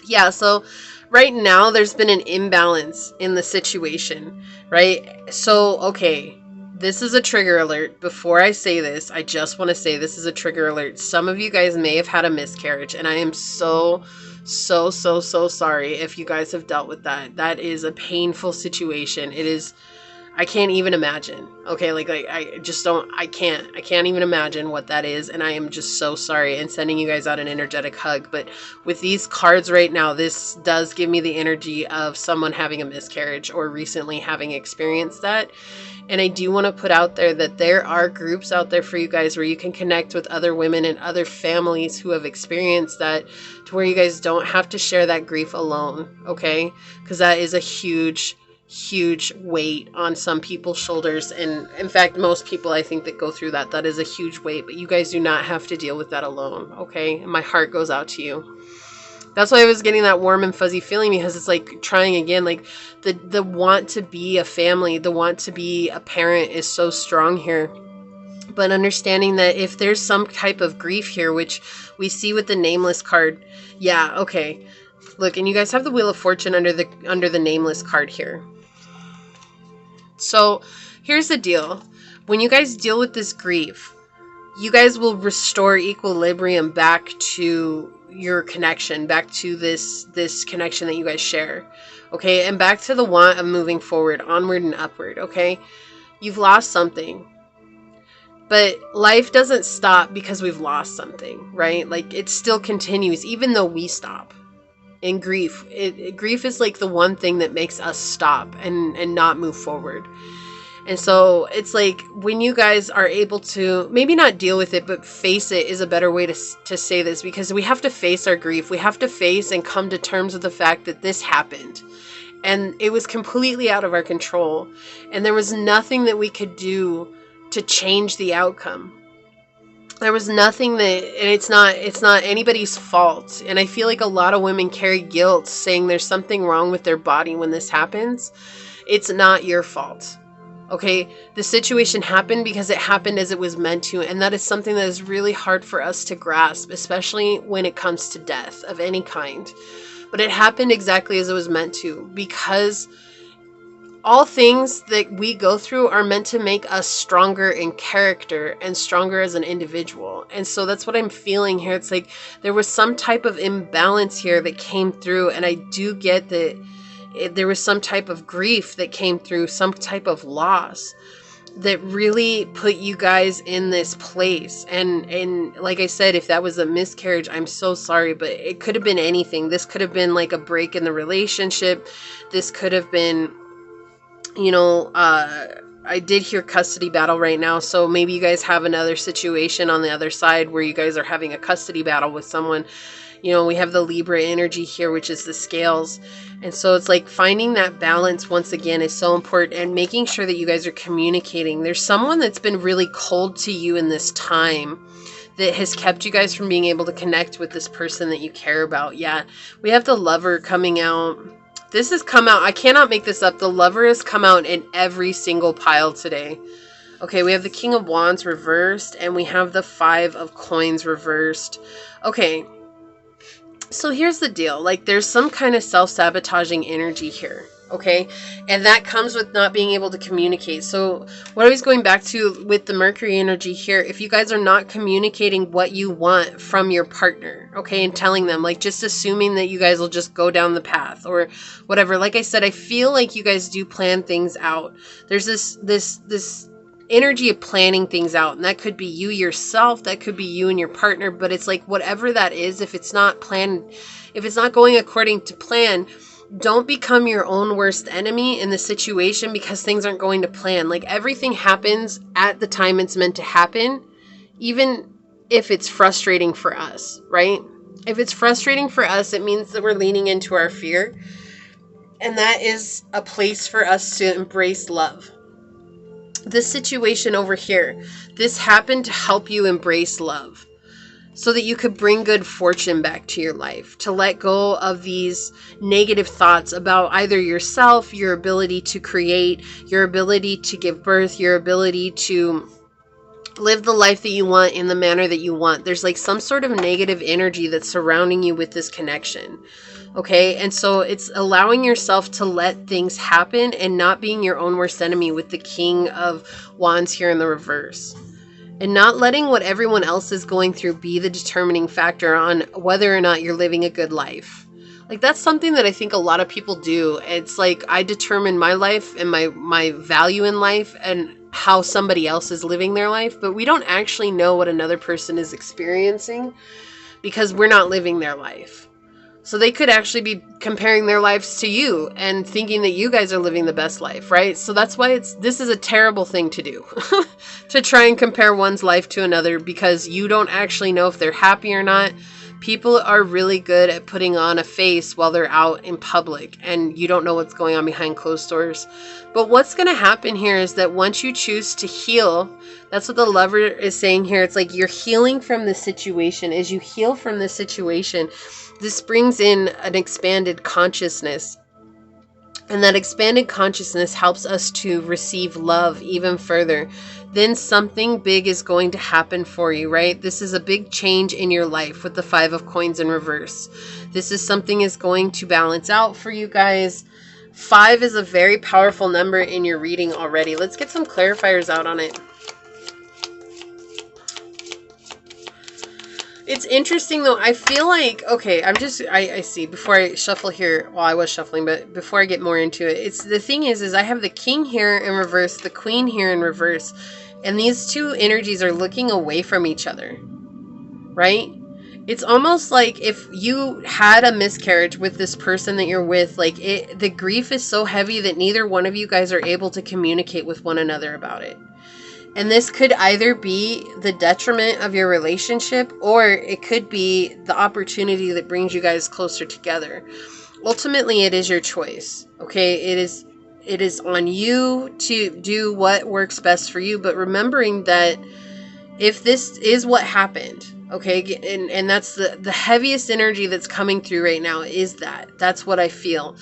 Yeah, so right now there's been an imbalance in the situation, right? So, okay, this is a trigger alert. Before I say this, I just want to say this is a trigger alert. Some of you guys may have had a miscarriage, and I am so sorry if you guys have dealt with that. That is a painful situation. It is I can't even imagine. Okay, like I just don't, I can't even imagine what that is. And I am just so sorry, and sending you guys out an energetic hug. But with these cards right now, this does give me the energy of someone having a miscarriage or recently having experienced that. And I do want to put out there that there are groups out there for you guys where you can connect with other women and other families who have experienced that, to where you guys don't have to share that grief alone, okay? Because that is a huge weight on some people's shoulders. And in fact, most people, I think, that go through that, that is a huge weight. But you guys do not have to deal with that alone, okay? And my heart goes out to you. That's why I was getting that warm and fuzzy feeling, because it's like trying again, like the want to be a family, the want to be a parent is so strong here. But understanding that if there's some type of grief here, which we see with the nameless card, yeah, okay. Look, and you guys have the Wheel of Fortune under the nameless card here. So here's the deal. When you guys deal with this grief, you guys will restore equilibrium back to your connection, back to this connection that you guys share, okay? And back to the want of moving forward, onward and upward, okay? You've lost something, but life doesn't stop because we've lost something, right? Like, it still continues even though we stop. In grief, grief is like the one thing that makes us stop and not move forward. And so it's like, when you guys are able to maybe not deal with it, but face it is a better way to say this, because we have to face our grief. We have to face and come to terms with the fact that this happened and it was completely out of our control. And there was nothing that we could do to change the outcome. There was nothing that, and it's not anybody's fault. And I feel like a lot of women carry guilt saying there's something wrong with their body when this happens. It's not your fault. Okay, the situation happened because it happened as it was meant to, and that is something that is really hard for us to grasp, especially when it comes to death of any kind. But it happened exactly as it was meant to, because all things that we go through are meant to make us stronger in character and stronger as an individual. And so that's what I'm feeling here. It's like there was some type of imbalance here that came through, and I do get that there was some type of grief that came through, some type of loss that really put you guys in this place. And like I said, if that was a miscarriage, I'm so sorry, but it could have been anything. This could have been like a break in the relationship. This could have been, you know, I did hear custody battle right now. So maybe you guys have another situation on the other side where you guys are having a custody battle with someone. You know, we have the Libra energy here, which is the scales. And so it's like finding that balance once again is so important, and making sure that you guys are communicating. There's someone that's been really cold to you in this time that has kept you guys from being able to connect with this person that you care about. Yeah, we have the Lover coming out. This has come out. I cannot make this up. The Lover has come out in every single pile today. Okay, we have the King of Wands reversed, and we have the Five of Coins reversed. Okay. So here's the deal, like there's some kind of self-sabotaging energy here, okay? And that comes with not being able to communicate. So what I was going back to with the Mercury energy here, if you guys are not communicating what you want from your partner, okay, and telling them, like just assuming that you guys will just go down the path or whatever. Like I said, I feel like you guys do plan things out. There's this energy of planning things out, and that could be you yourself, that could be you and your partner, but it's like whatever that is, if it's not planned, if it's not going according to plan, don't become your own worst enemy in the situation because things aren't going to plan. Like everything happens at the time it's meant to happen, even if it's frustrating for us, right? If it's frustrating for us, it means that we're leaning into our fear, and that is a place for us to embrace love. This situation over here, this happened to help you embrace love so that you could bring good fortune back to your life, to let go of these negative thoughts about either yourself, your ability to create, your ability to give birth, your ability to live the life that you want in the manner that you want. There's like some sort of negative energy that's surrounding you with this connection. Okay, and so it's allowing yourself to let things happen and not being your own worst enemy with the King of Wands here in the reverse. And not letting what everyone else is going through be the determining factor on whether or not you're living a good life. Like, that's something that I think a lot of people do. It's like, I determine my life and my value in life and how somebody else is living their life, but we don't actually know what another person is experiencing because we're not living their life. So they could actually be comparing their lives to you and thinking that you guys are living the best life, right? So that's why this is a terrible thing to do, to try and compare one's life to another, because you don't actually know if they're happy or not. People are really good at putting on a face while they're out in public, and you don't know what's going on behind closed doors. But what's going to happen here is that once you choose to heal, that's what the Lover is saying here. It's like you're healing from the situation. As you heal from the situation, this brings in an expanded consciousness. And that expanded consciousness helps us to receive love even further. Then something big is going to happen for you, right? This is a big change in your life with the 5 of Coins in reverse. This is something is going to balance out for you guys. 5 is a very powerful number in your reading already. Let's get some clarifiers out on it. It's interesting though. I feel like, okay, I see before I shuffle here. Well, I was shuffling, but before I get more into it, the thing is I have the King here in reverse, the Queen here in reverse, and these two energies are looking away from each other, right? It's almost like if you had a miscarriage with this person that you're with, like the grief is so heavy that neither one of you guys are able to communicate with one another about it. And this could either be the detriment of your relationship, or it could be the opportunity that brings you guys closer together. Ultimately, it is your choice, okay? It is on you to do what works best for you, but remembering that if this is what happened, okay, and that's the heaviest energy that's coming through right now, is that's what I feel.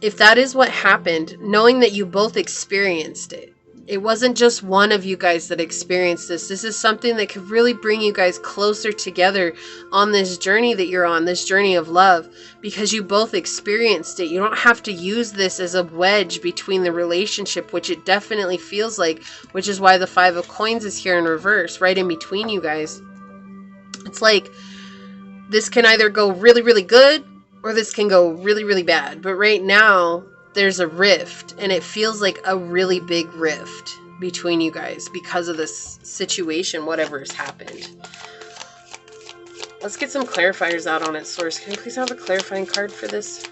If that is what happened, knowing that you both experienced it, it wasn't just one of you guys that experienced this. This is something that could really bring you guys closer together on this journey that you're on, this journey of love, because you both experienced it. You don't have to use this as a wedge between the relationship, which it definitely feels like, which is why the 5 of Coins is here in reverse, right in between you guys. It's like this can either go really, really good, or this can go really, really bad. But right now, there's a rift, and it feels like a really big rift between you guys because of this situation, whatever has happened. Let's get some clarifiers out on it, Source. Can you please have a clarifying card for this?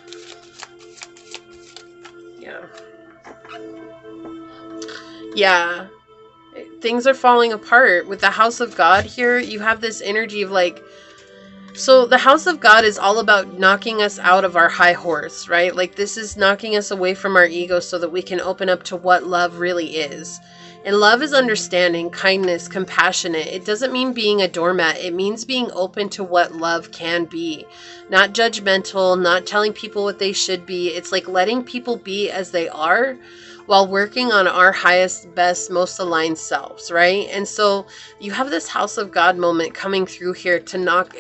Yeah. Things are falling apart. With the House of God here, you have this energy of like, so the House of God is all about knocking us out of our high horse, right? Like this is knocking us away from our ego so that we can open up to what love really is. And love is understanding, kindness, compassionate. It doesn't mean being a doormat. It means being open to what love can be. Not judgmental, not telling people what they should be. It's like letting people be as they are, while working on our highest, best, most aligned selves, right? And so you have this House of God moment coming through here to knock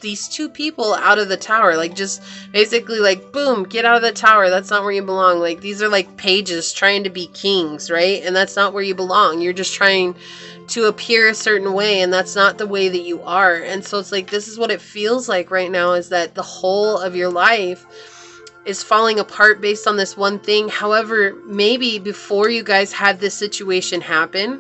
these two people out of the tower. Like just basically like, boom, get out of the tower. That's not where you belong. Like these are like pages trying to be kings, right? And that's not where you belong. You're just trying to appear a certain way, and that's not the way that you are. And so it's like, this is what it feels like right now, is that the whole of your life is falling apart based on this one thing. However, maybe before you guys had this situation happen,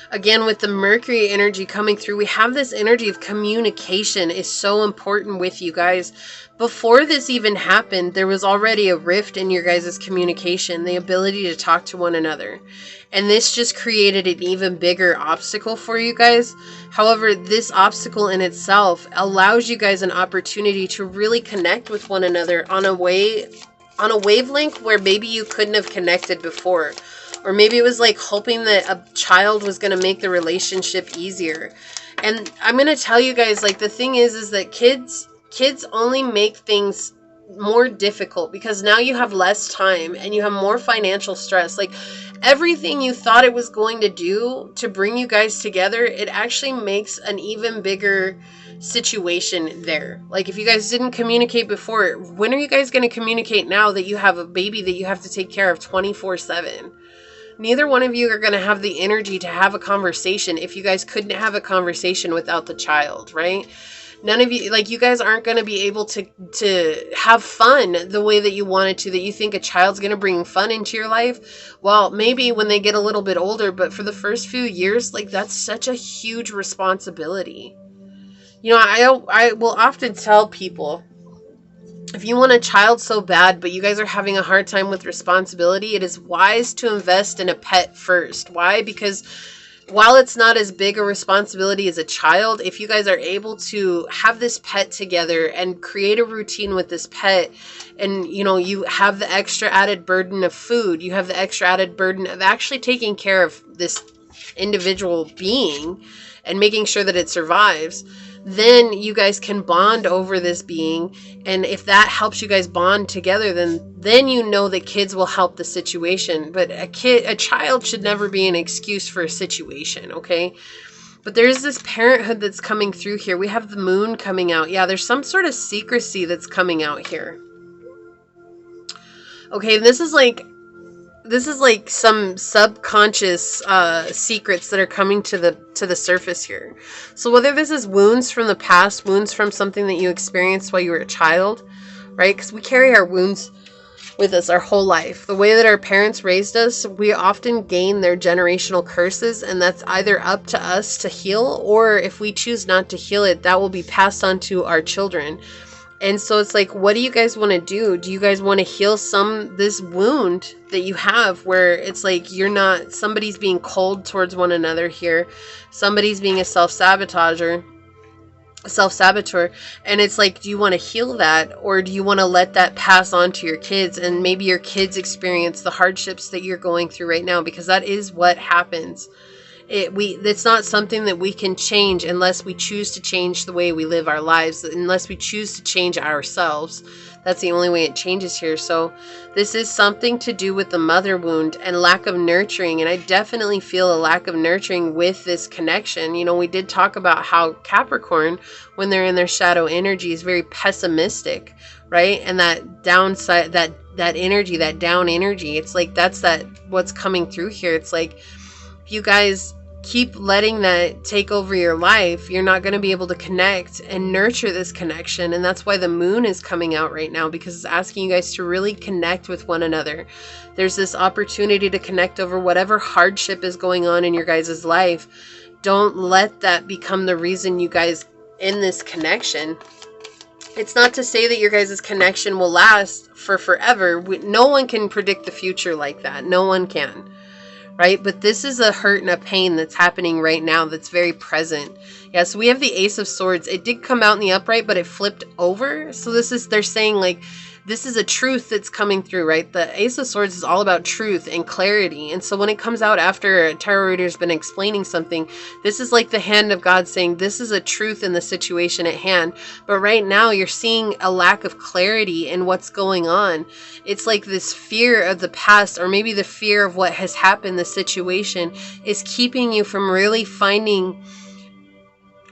again, with the Mercury energy coming through, we have this energy of communication is so important with you guys. Before this even happened, there was already a rift in your guys' communication, the ability to talk to one another. And this just created an even bigger obstacle for you guys. However, this obstacle in itself allows you guys an opportunity to really connect with one another on a wavelength where maybe you couldn't have connected before. Or maybe it was like hoping that a child was going to make the relationship easier. And I'm going to tell you guys, like, the thing is that kids only make things more difficult because now you have less time and you have more financial stress. Like, everything you thought it was going to do to bring you guys together, it actually makes an even bigger situation there. Like, if you guys didn't communicate before, when are you guys going to communicate now that you have a baby that you have to take care of 24/7? Neither one of you are going to have the energy to have a conversation if you guys couldn't have a conversation without the child, right? None of you, like, you guys aren't going to be able to have fun the way that you wanted to, that you think a child's going to bring fun into your life. Well, maybe when they get a little bit older, but for the first few years, like, that's such a huge responsibility. You know, I will often tell people, if you want a child so bad, but you guys are having a hard time with responsibility, it is wise to invest in a pet first. Why? Because while it's not as big a responsibility as a child, if you guys are able to have this pet together and create a routine with this pet, and, you know, you have the extra added burden of food, you have the extra added burden of actually taking care of this individual being and making sure that it survives, then you guys can bond over this being. And if that helps you guys bond together, then you know that kids will help the situation. But a child should never be an excuse for a situation, okay? But there's this parenthood that's coming through here. We have the moon coming out. Yeah, there's some sort of secrecy that's coming out here. Okay, this is like some subconscious secrets that are coming to the surface here. So whether this is wounds from the past, wounds from something that you experienced while you were a child, right? Because we carry our wounds with us our whole life. The way that our parents raised us, we often gain their generational curses, and that's either up to us to heal, or if we choose not to heal it, that will be passed on to our children. And so it's like, what do you guys want to do? Do you guys want to heal this wound that you have, where it's like somebody's being cold towards one another here. Somebody's being a self-saboteur. And it's like, do you want to heal that, or do you want to let that pass on to your kids, and maybe your kids experience the hardships that you're going through right now? Because that is what happens. It's not something that we can change unless we choose to change the way we live our lives, unless we choose to change ourselves. That's the only way it changes here. So this is something to do with the mother wound and lack of nurturing. And I definitely feel a lack of nurturing with this connection. You know, we did talk about how Capricorn, when they're in their shadow energy, is very pessimistic, right? And that downside, that energy, that down energy, it's like that's what's coming through here. It's like, if you guys keep letting that take over your life, you're not going to be able to connect and nurture this connection. And that's why the moon is coming out right now, because it's asking you guys to really connect with one another. There's this opportunity to connect over whatever hardship is going on in your guys' life. Don't let that become the reason you guys end this connection. It's not to say that your guys' connection will last for forever. No one can predict the future like that. No one can. Right? But this is a hurt and a pain that's happening right now that's very present. Yeah, so we have the Ace of Swords. It did come out in the upright, but it flipped over. So they're saying, like, this is a truth that's coming through, right? The Ace of Swords is all about truth and clarity. And so when it comes out after a tarot reader's been explaining something, this is like the hand of God saying, this is a truth in the situation at hand. But right now you're seeing a lack of clarity in what's going on. It's like this fear of the past, or maybe the fear of what has happened, the situation, is keeping you from really finding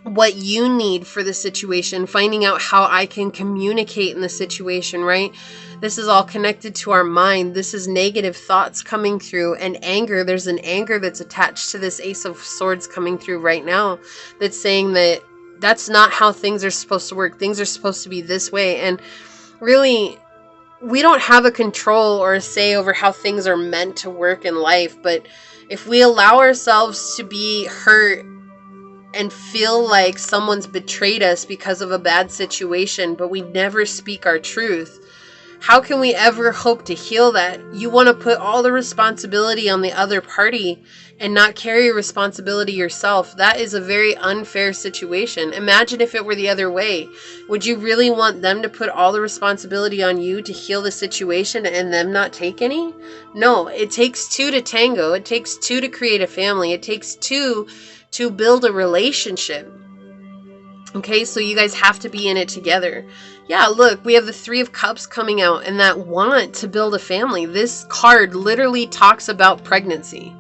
what you need for the situation, finding out how I can communicate in the situation, right? This is all connected to our mind. This is negative thoughts coming through, and anger. There's an anger that's attached to this Ace of Swords coming through right now that's saying that that's not how things are supposed to work. Things are supposed to be this way. And really, we don't have a control or a say over how things are meant to work in life. But if we allow ourselves to be hurt and feel like someone's betrayed us because of a bad situation, but we never speak our truth, how can we ever hope to heal that? You want to put all the responsibility on the other party and not carry responsibility yourself. That is a very unfair situation. Imagine if it were the other way. Would you really want them to put all the responsibility on you to heal the situation and them not take any? No, it takes two to tango. It takes two to create a family. It takes two to build a relationship. Okay, so you guys have to be in it together. Yeah, look, we have the Three of Cups coming out, and that want to build a family. This card literally talks about pregnancy.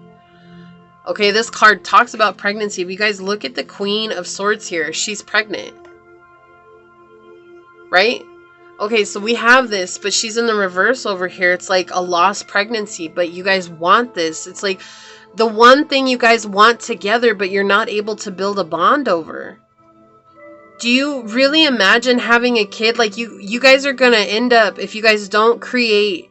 Okay, this card talks about pregnancy. If you guys look at the Queen of Swords here, she's pregnant. Right? Okay, so we have this, but she's in the reverse over here. It's like a lost pregnancy, but you guys want this. It's like the one thing you guys want together, but you're not able to build a bond over. Do you really imagine having a kid? Like, you guys are gonna end up, if you guys don't create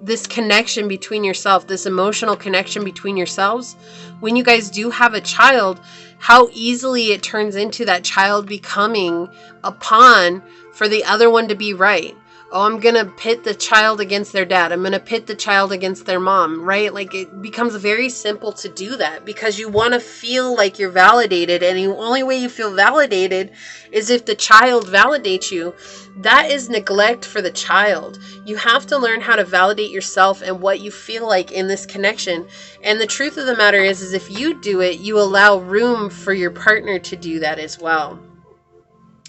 this connection between yourself, this emotional connection between yourselves, when you guys do have a child, how easily it turns into that child becoming a pawn for the other one to be right. Oh, I'm going to pit the child against their dad. I'm going to pit the child against their mom, right? Like, it becomes very simple to do that because you want to feel like you're validated. And the only way you feel validated is if the child validates you. That is neglect for the child. You have to learn how to validate yourself and what you feel like in this connection. And the truth of the matter is if you do it, you allow room for your partner to do that as well.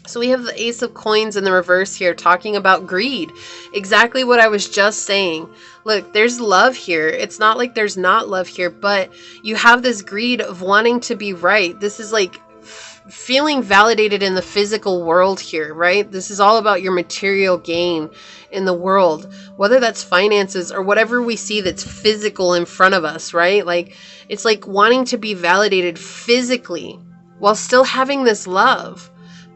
So we have the Ace of Coins in the reverse here, talking about greed. Exactly what I was just saying. Look, there's love here. It's not like there's not love here, but you have this greed of wanting to be right. This is like feeling validated in the physical world here, right? This is all about your material gain in the world, whether that's finances or whatever we see that's physical in front of us, right? Like, it's like wanting to be validated physically while still having this love.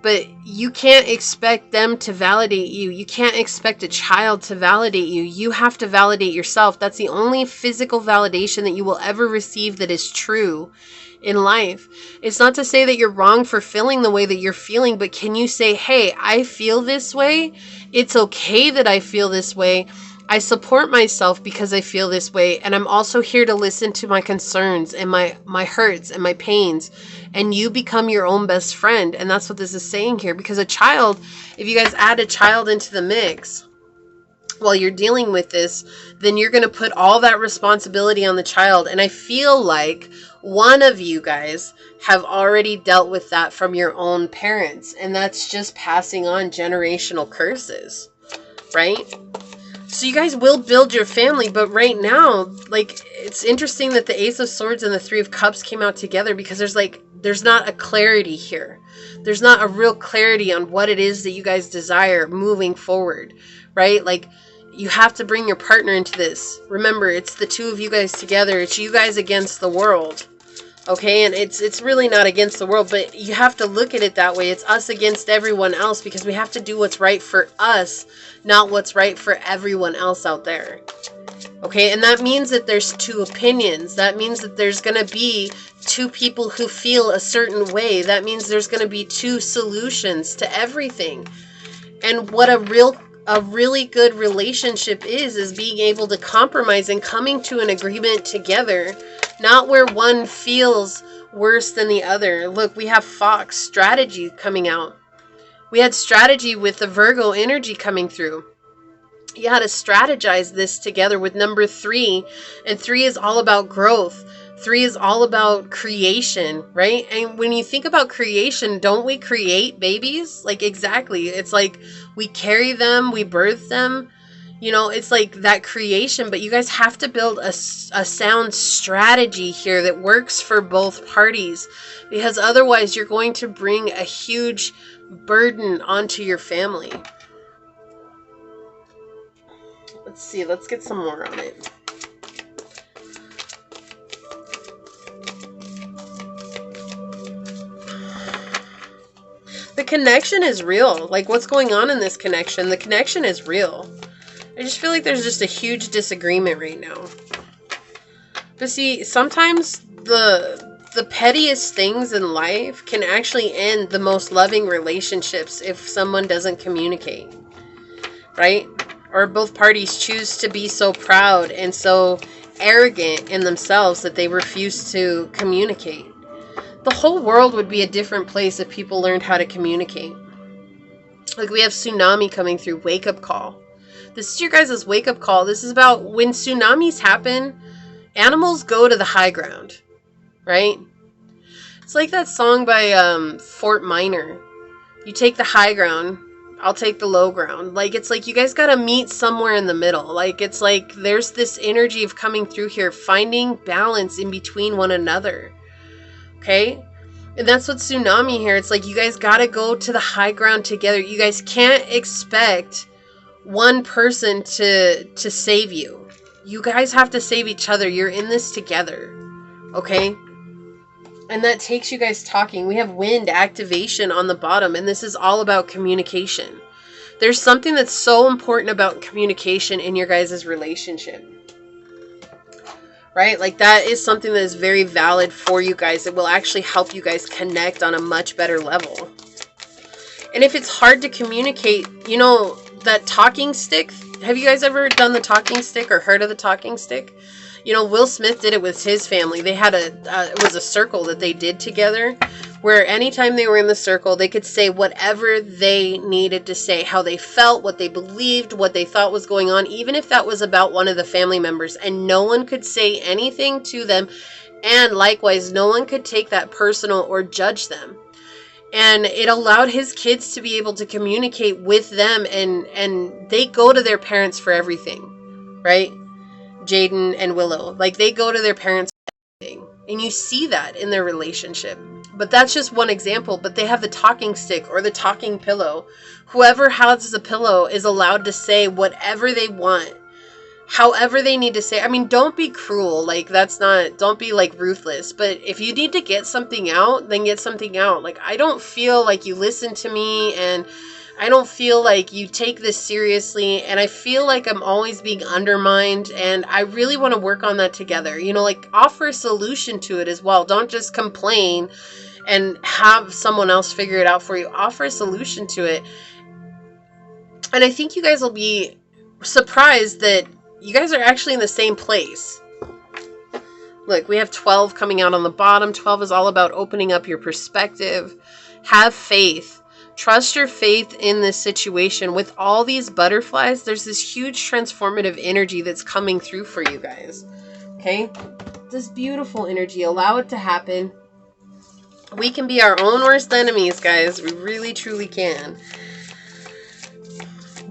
But you can't expect them to validate you. You can't expect a child to validate you. You have to validate yourself. That's the only physical validation that you will ever receive that is true in life. It's not to say that you're wrong for feeling the way that you're feeling, but can you say, hey, I feel this way. It's okay that I feel this way. I support myself because I feel this way, and I'm also here to listen to my concerns and my hurts and my pains, and you become your own best friend. And that's what this is saying here, because a child, if you guys add a child into the mix while you're dealing with this, then you're going to put all that responsibility on the child. And I feel like one of you guys have already dealt with that from your own parents, and that's just passing on generational curses, right? So you guys will build your family, but right now, like, it's interesting that the Ace of Swords and the Three of Cups came out together, because there's not a clarity here. There's not a real clarity on what it is that you guys desire moving forward, right? Like, you have to bring your partner into this. Remember, it's the two of you guys together. It's you guys against the world. Okay, and it's really not against the world, but you have to look at it that way. It's us against everyone else, because we have to do what's right for us, not what's right for everyone else out there. Okay, and that means that there's two opinions. That means that there's going to be two people who feel a certain way. That means there's going to be two solutions to everything. And what a really good relationship is being able to compromise and coming to an agreement together, not where one feels worse than the other. Look, we have Fox, strategy coming out. We had strategy with the Virgo energy coming through. You had to strategize this together with number 3, and 3 is all about growth. 3 is all about creation, right? And when you think about creation, don't we create babies? Like, exactly. It's like we carry them, we birth them. You know, it's like that creation, but you guys have to build a sound strategy here that works for both parties, because otherwise you're going to bring a huge burden onto your family. Let's see, let's get some more on it. The connection is real. Like, what's going on in this connection? The connection is real. I just feel like there's just a huge disagreement right now. But see, sometimes the pettiest things in life can actually end the most loving relationships if someone doesn't communicate, right? Or both parties choose to be so proud and so arrogant in themselves that they refuse to communicate. The whole world would be a different place if people learned how to communicate. Like, we have tsunami coming through, wake-up call. This is your guys' wake-up call. This is about when tsunamis happen, animals go to the high ground, right? It's like that song by Fort Minor. You take the high ground, I'll take the low ground. Like, it's like you guys got to meet somewhere in the middle. Like, it's like there's this energy of coming through here, finding balance in between one another. Okay? And that's what tsunami here. It's like you guys got to go to the high ground together. You guys can't expect one person to save you. You guys have to save each other. You're in this together. Okay? And that takes you guys talking. We have wind activation on the bottom, and this is all about communication. There's something that's so important about communication in your guys' relationship. Right? Like that is something that is very valid for you guys. It will actually help you guys connect on a much better level. And if it's hard to communicate, you know, that talking stick, have you guys ever done the talking stick or heard of the talking stick? You know, Will Smith did it with his family. They had it was a circle that they did together, where anytime they were in the circle, they could say whatever they needed to say, how they felt, what they believed, what they thought was going on, even if that was about one of the family members, and no one could say anything to them. And likewise, no one could take that personal or judge them. And it allowed his kids to be able to communicate with them, and they go to their parents for everything, right? Jaden and Willow, like they go to their parents for everything. And you see that in their relationship. But that's just one example. But they have the talking stick or the talking pillow. Whoever has the pillow is allowed to say whatever they want, however they need to say. I mean, don't be cruel. Like, that's not, don't be like ruthless. But if you need to get something out, then get something out. Like, I don't feel like you listen to me, and I don't feel like you take this seriously, and I feel like I'm always being undermined, and I really want to work on that together. You know, like, offer a solution to it as well. Don't just complain and have someone else figure it out for you. Offer a solution to it. And I think you guys will be surprised that you guys are actually in the same place. Look, we have 12 coming out on the bottom. 12 is all about opening up your perspective. Have faith. Trust your faith in this situation. With all these butterflies, there's this huge transformative energy that's coming through for you guys. Okay? This beautiful energy. Allow it to happen. We can be our own worst enemies, guys. We really, truly can.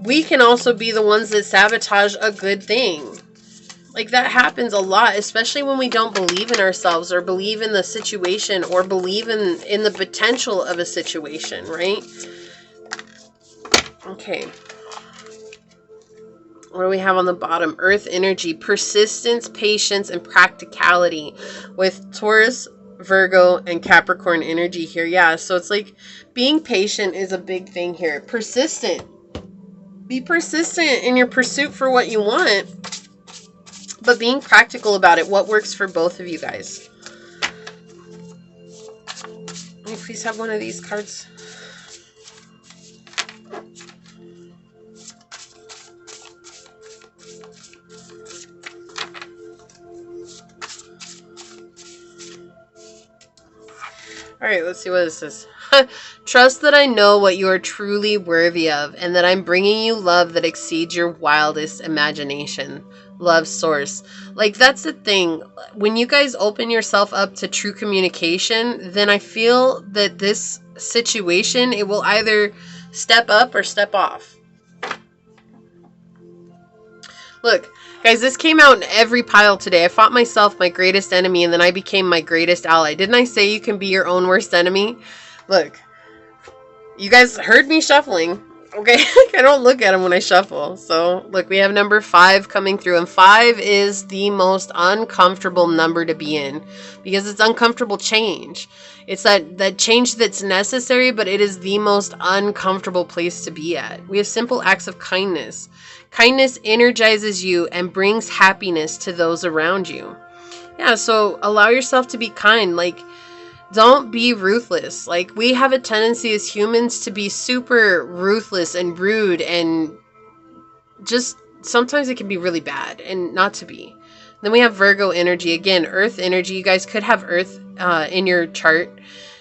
We can also be the ones that sabotage a good thing. Like, that happens a lot, especially when we don't believe in ourselves or believe in the situation or believe in the potential of a situation, right? Okay. What do we have on the bottom? Earth energy, persistence, patience, and practicality with Taurus, Virgo, and Capricorn energy here. Yeah, so it's like being patient is a big thing here. Persistent. Be persistent in your pursuit for what you want, but being practical about it. What works for both of you guys? Can you please have one of these cards? All right, let's see what this says. Trust that I know what you are truly worthy of, and that I'm bringing you love that exceeds your wildest imagination. Love source. Like, that's the thing. When you guys open yourself up to true communication, then I feel that this situation, it will either step up or step off. Look, guys, this came out in every pile today. I fought myself, my greatest enemy, and then I became my greatest ally. Didn't I say you can be your own worst enemy? Look, you guys heard me shuffling. Okay, I don't look at them when I shuffle. So, look, we have number 5 coming through. And 5 is the most uncomfortable number to be in, because it's uncomfortable change. It's that change that's necessary, but it is the most uncomfortable place to be at. We have simple acts of kindness. Kindness energizes you and brings happiness to those around you. Yeah, so allow yourself to be kind. Like, don't be ruthless. Like, we have a tendency as humans to be super ruthless and rude, and just sometimes it can be really bad and not to be. Then we have Virgo energy. Again, earth energy. You guys could have earth in your chart.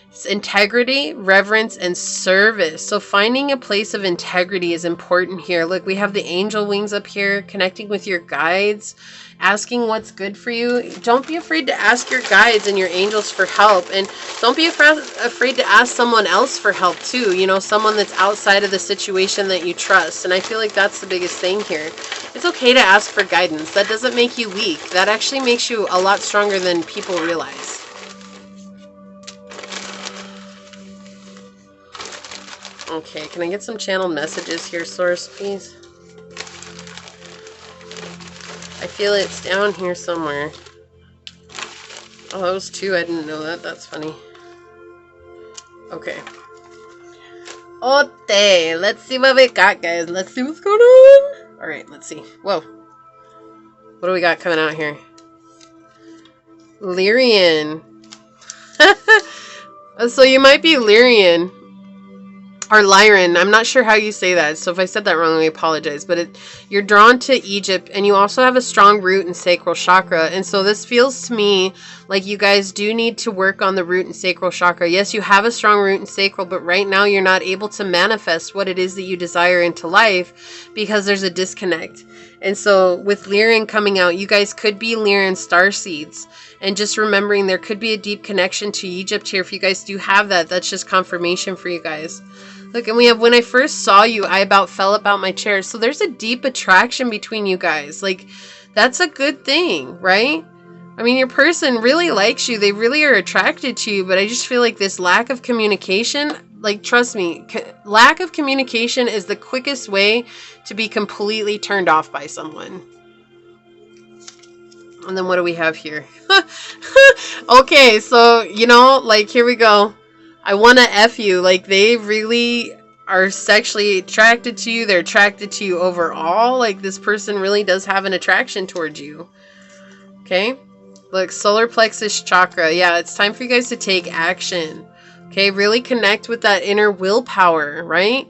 It's integrity, reverence, and service. So finding a place of integrity is important here. Look, we have the angel wings up here, connecting with your guides, asking what's good for you. Don't be afraid to ask your guides and your angels for help. And don't be afraid to ask someone else for help too. You know, someone that's outside of the situation that you trust. And I feel like that's the biggest thing here. It's okay to ask for guidance. That doesn't make you weak. That actually makes you a lot stronger than people realize. Okay, can I get some channeled messages here, Source, please? I feel it's down here somewhere. Oh, that was 2. I didn't know that. That's funny. Okay. Okay, let's see what we got, guys. Let's see what's going on. Alright, let's see. Whoa. What do we got coming out here? Lyrian. So you might be Lyrian. Or Lyran. I'm not sure how you say that. So if I said that wrong, I apologize. But you're drawn to Egypt. And you also have a strong root and sacral chakra. And so this feels to me like you guys do need to work on the root and sacral chakra. Yes, you have a strong root and sacral. But right now you're not able to manifest what it is that you desire into life. Because there's a disconnect. And so with Lyran coming out, you guys could be Lyran starseeds. And just remembering there could be a deep connection to Egypt here. If you guys do have that, that's just confirmation for you guys. Look, and we have, when I first saw you, I about fell about my chair. So there's a deep attraction between you guys. Like, that's a good thing, right? I mean, your person really likes you. They really are attracted to you. But I just feel like this lack of communication, like, trust me, lack of communication is the quickest way to be completely turned off by someone. And then what do we have here? Okay, so, you know, like, here we go. I want to F you. Like, they really are sexually attracted to you. They're attracted to you overall. Like, this person really does have an attraction towards you. Okay? Look, solar plexus chakra. Yeah, it's time for you guys to take action. Okay? Really connect with that inner willpower, right?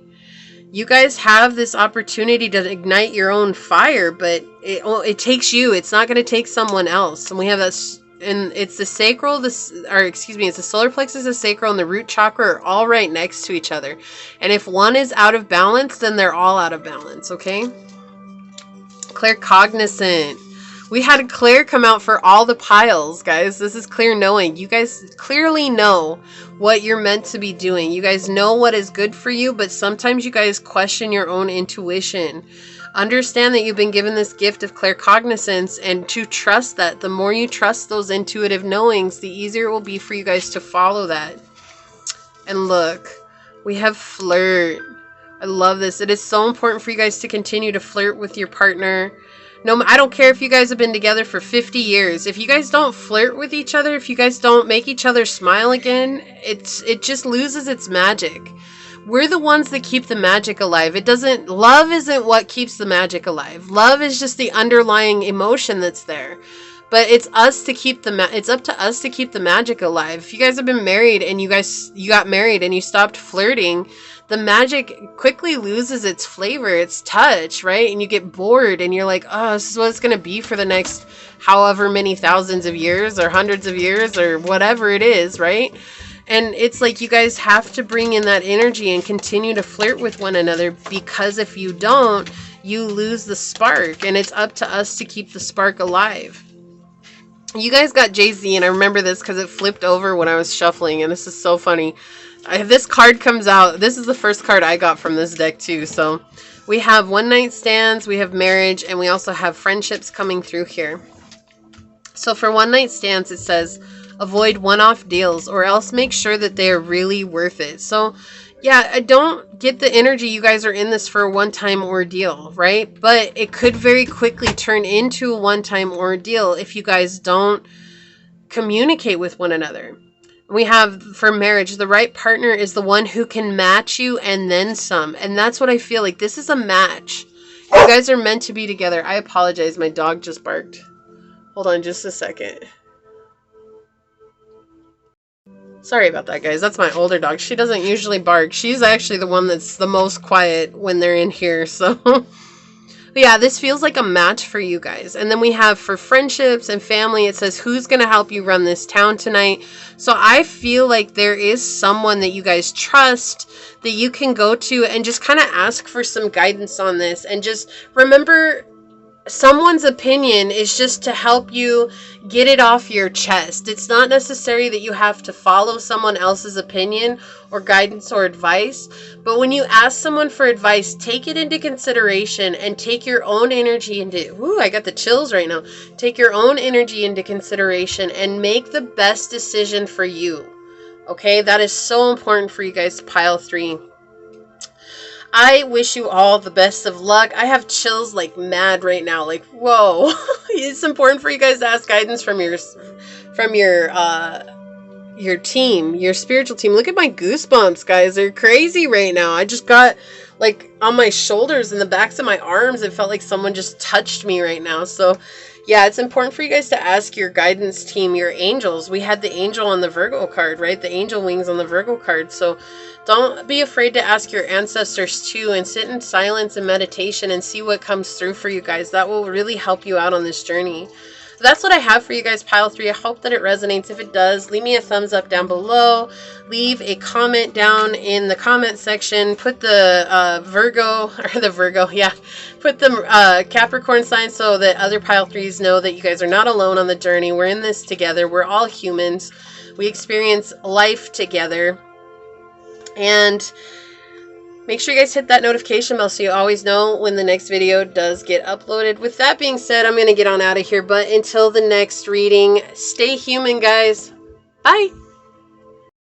You guys have this opportunity to ignite your own fire, but it takes you. It's not going to take someone else. And we have that... And it's the sacral, it's the solar plexus, the sacral, and the root chakra are all right next to each other. And if one is out of balance, then they're all out of balance, okay? Claircognizant. We had Claire come out for all the piles, guys. This is clear knowing. You guys clearly know what you're meant to be doing. You guys know what is good for you, but sometimes you guys question your own intuition. Understand that you've been given this gift of claircognizance, and to trust that. The more you trust those intuitive knowings, the easier it will be for you guys to follow that. And look, we have flirt. I love this. It is so important for you guys to continue to flirt with your partner. No, I don't care if you guys have been together for 50 years. If you guys don't flirt with each other, if you guys don't make each other smile again, it just loses its magic. We're the ones that keep the magic alive. Love isn't what keeps the magic alive. Love is just the underlying emotion that's there. But it's us to keep it's up to us to keep the magic alive. If you guys have been married and you got married and you stopped flirting, the magic quickly loses its flavor, its touch, right? And you get bored and you're like, oh, this is what it's going to be for the next however many thousands of years or hundreds of years or whatever it is, right? And it's like you guys have to bring in that energy and continue to flirt with one another, because if you don't, you lose the spark, and it's up to us to keep the spark alive. You guys got Jay-Z, and I remember this because it flipped over when I was shuffling, and this is so funny. This card comes out. This is the first card I got from this deck too. So we have one night stands, we have marriage, and we also have friendships coming through here. So for one night stands, it says, avoid one-off deals, or else make sure that they are really worth it. So yeah, I don't get the energy you guys are in this for a one-time ordeal, right? But it could very quickly turn into a one-time ordeal if you guys don't communicate with one another. We have, for marriage, the right partner is the one who can match you and then some. And that's what I feel like. This is a match. You guys are meant to be together. I apologize. My dog just barked. Hold on just a second. Sorry about that, guys. That's my older dog. She doesn't usually bark. She's actually the one that's the most quiet when they're in here. So, but yeah, this feels like a match for you guys. And then we have for friendships and family, it says, who's going to help you run this town tonight? So I feel like there is someone that you guys trust that you can go to and just kind of ask for some guidance on this. And just remember, someone's opinion is just to help you get it off your chest. It's not necessary that you have to follow someone else's opinion or guidance or advice. But when you ask someone for advice, take it into consideration and take your own energy into... Ooh, I got the chills right now. Take your own energy into consideration and make the best decision for you. Okay? That is so important for you guys to pile 3. I wish you all the best of luck. I have chills like mad right now. Like, whoa. It's important for you guys to ask guidance from from your team, your spiritual team. Look at my goosebumps, guys. They're crazy right now. I just got like on my shoulders and the backs of my arms. It felt like someone just touched me right now. So yeah, it's important for you guys to ask your guidance team, your angels. We had the angel on the Virgo card, right? The angel wings on the Virgo card. So don't be afraid to ask your ancestors too, and sit in silence and meditation and see what comes through for you guys. That will really help you out on this journey. That's what I have for you guys, pile 3. I hope that it resonates. If it does, leave me a thumbs up down below. Leave a comment down in the comment section. Put the Virgo, yeah. Put the Capricorn sign so that other pile 3s know that you guys are not alone on the journey. We're in this together. We're all humans. We experience life together. And make sure you guys hit that notification bell so you always know when the next video does get uploaded. With that being said, I'm going to get on out of here. But until the next reading, stay human, guys. Bye.